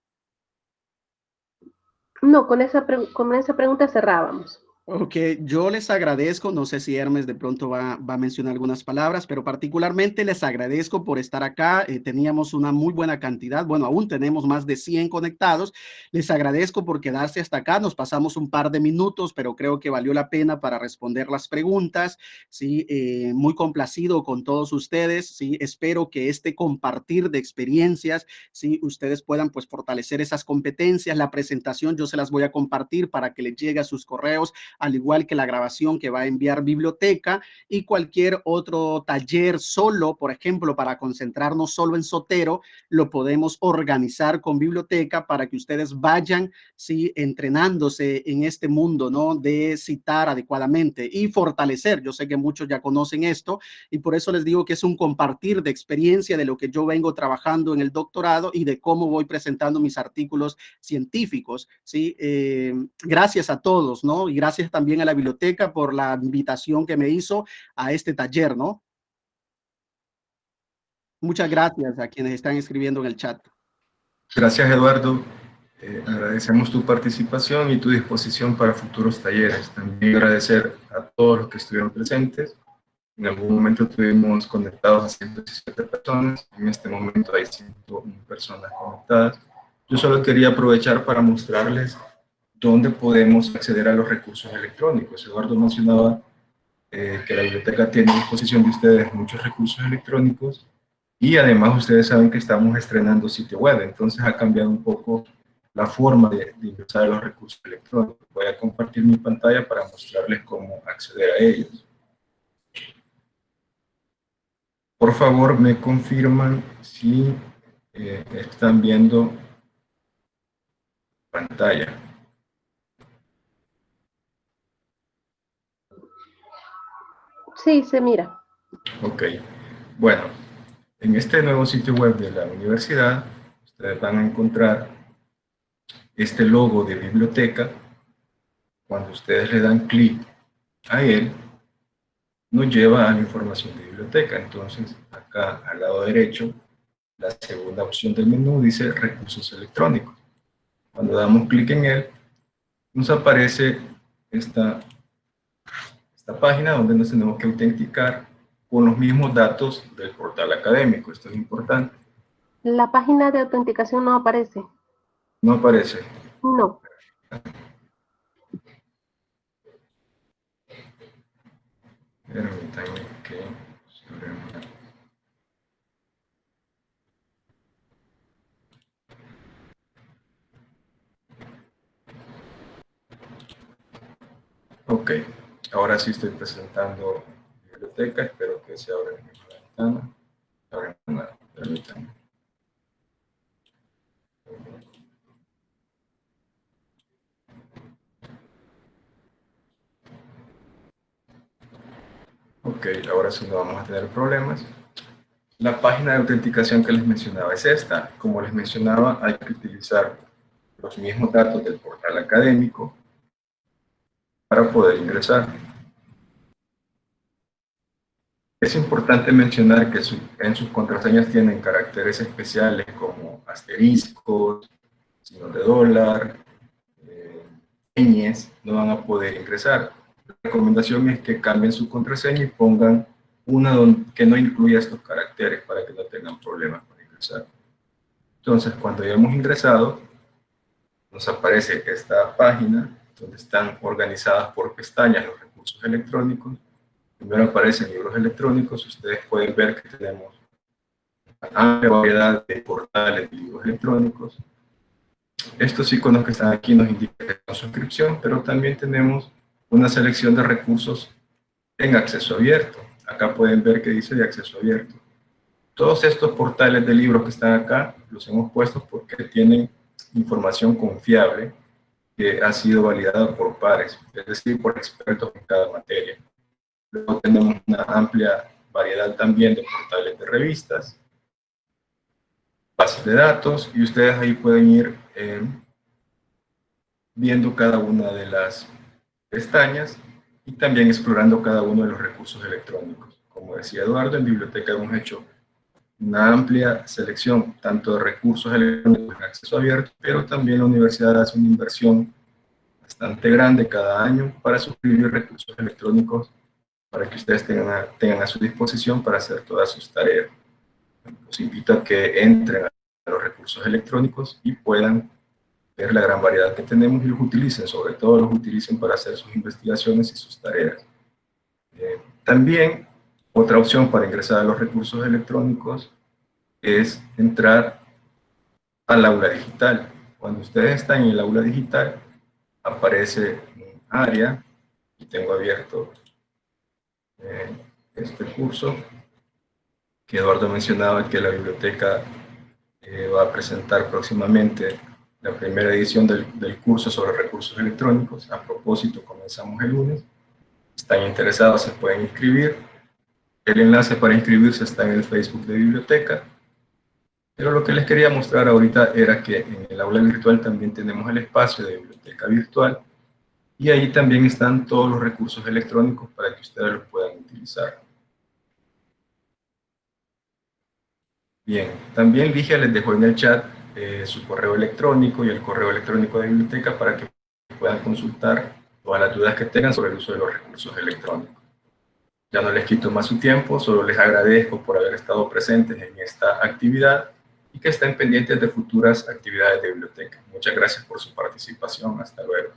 No, con esa pregunta cerrábamos. Ok, yo les agradezco, no sé si Hermes de pronto va a mencionar algunas palabras, pero particularmente les agradezco por estar acá. Teníamos una muy buena cantidad, bueno, aún tenemos más de 100 conectados. Les agradezco por quedarse hasta acá. Nos pasamos un par de minutos, pero creo que valió la pena para responder las preguntas. Sí, muy complacido con todos ustedes. Sí, espero que este compartir de experiencias, sí, ustedes puedan pues fortalecer esas competencias. La presentación yo se las voy a compartir para que les llegue a sus correos, al igual que la grabación que va a enviar biblioteca y cualquier otro taller solo, por ejemplo, para concentrarnos solo en Zotero, lo podemos organizar con biblioteca para que ustedes vayan, sí, entrenándose en este mundo, ¿no? De citar adecuadamente y fortalecer. Yo sé que muchos ya conocen esto y por eso les digo que es un compartir de experiencia de lo que yo vengo trabajando en el doctorado y de cómo voy presentando mis artículos científicos, ¿sí? Gracias a todos, ¿no? Y gracias también a la biblioteca por la invitación que me hizo a este taller, ¿no? Muchas gracias a quienes están escribiendo en el chat. Gracias, Eduardo. Agradecemos tu participación y tu disposición para futuros talleres. También agradecer a todos los que estuvieron presentes. En algún momento estuvimos conectados a 117 personas. En este momento hay 101 personas conectadas. Yo solo quería aprovechar para mostrarles dónde podemos acceder a los recursos electrónicos. Eduardo mencionaba que la biblioteca tiene a disposición de ustedes muchos recursos electrónicos y además ustedes saben que estamos estrenando sitio web, entonces ha cambiado un poco la forma de ingresar a los recursos electrónicos. Voy a compartir mi pantalla para mostrarles cómo acceder a ellos. Por favor, me confirman si están viendo pantalla. Sí, se mira. Ok. Bueno, en este nuevo sitio web de la universidad, ustedes van a encontrar este logo de biblioteca. Cuando ustedes le dan clic a él, nos lleva a la información de biblioteca. Entonces, acá al lado derecho, la segunda opción del menú dice recursos electrónicos. Cuando damos clic en él, nos aparece esta página donde nos tenemos que autenticar con los mismos datos del portal académico. Esto es importante. La página de autenticación no aparece. No aparece. No. Permítanme que sobre una Ok, ahora sí estoy presentando mi biblioteca, espero que se abra la ventana. Ahora, permítanme. Ok, ahora sí no vamos a tener problemas. La página de autenticación que les mencionaba es esta. Como les mencionaba, hay que utilizar los mismos datos del portal académico para poder ingresar. Es importante mencionar que en sus contraseñas tienen caracteres especiales como asteriscos, signos de dólar, ñes, no van a poder ingresar. La recomendación es que cambien su contraseña y pongan una que no incluya estos caracteres para que no tengan problemas para ingresar. Entonces, cuando ya hemos ingresado, nos aparece esta página donde están organizadas por pestañas los recursos electrónicos. Primero aparecen libros electrónicos. Ustedes pueden ver que tenemos una amplia variedad de portales de libros electrónicos. Estos iconos que están aquí nos indican que es una suscripción, pero también tenemos una selección de recursos en acceso abierto. Acá pueden ver que dice de acceso abierto. Todos estos portales de libros que están acá los hemos puesto porque tienen información confiable que ha sido validada por pares, es decir, por expertos en cada materia. Luego tenemos una amplia variedad también de portales de revistas, bases de datos, y ustedes ahí pueden ir viendo cada una de las pestañas y también explorando cada uno de los recursos electrónicos. Como decía Eduardo, en biblioteca hemos hecho una amplia selección tanto de recursos electrónicos en acceso abierto, pero también la universidad hace una inversión bastante grande cada año para suscribir recursos electrónicos para que ustedes tengan a su disposición para hacer todas sus tareas. Los invito a que entren a los recursos electrónicos y puedan ver la gran variedad que tenemos y los utilicen, sobre todo los utilicen para hacer sus investigaciones y sus tareas. También, otra opción para ingresar a los recursos electrónicos es entrar al aula digital. Cuando ustedes están en el aula digital, aparece un área, y tengo abierto este curso, que Eduardo mencionaba que la biblioteca va a presentar próximamente la primera edición del curso sobre recursos electrónicos. A propósito, comenzamos el lunes. Están interesados, se pueden inscribir. El enlace para inscribirse está en el Facebook de biblioteca. Pero lo que les quería mostrar ahorita era que en el aula virtual también tenemos el espacio de biblioteca virtual y ahí también están todos los recursos electrónicos para que ustedes los puedan utilizar. Bien, también Ligia les dejó en el chat su correo electrónico y el correo electrónico de biblioteca para que puedan consultar todas las dudas que tengan sobre el uso de los recursos electrónicos. Ya no les quito más su tiempo, solo les agradezco por haber estado presentes en esta actividad y que estén pendientes de futuras actividades de biblioteca. Muchas gracias por su participación. Hasta luego.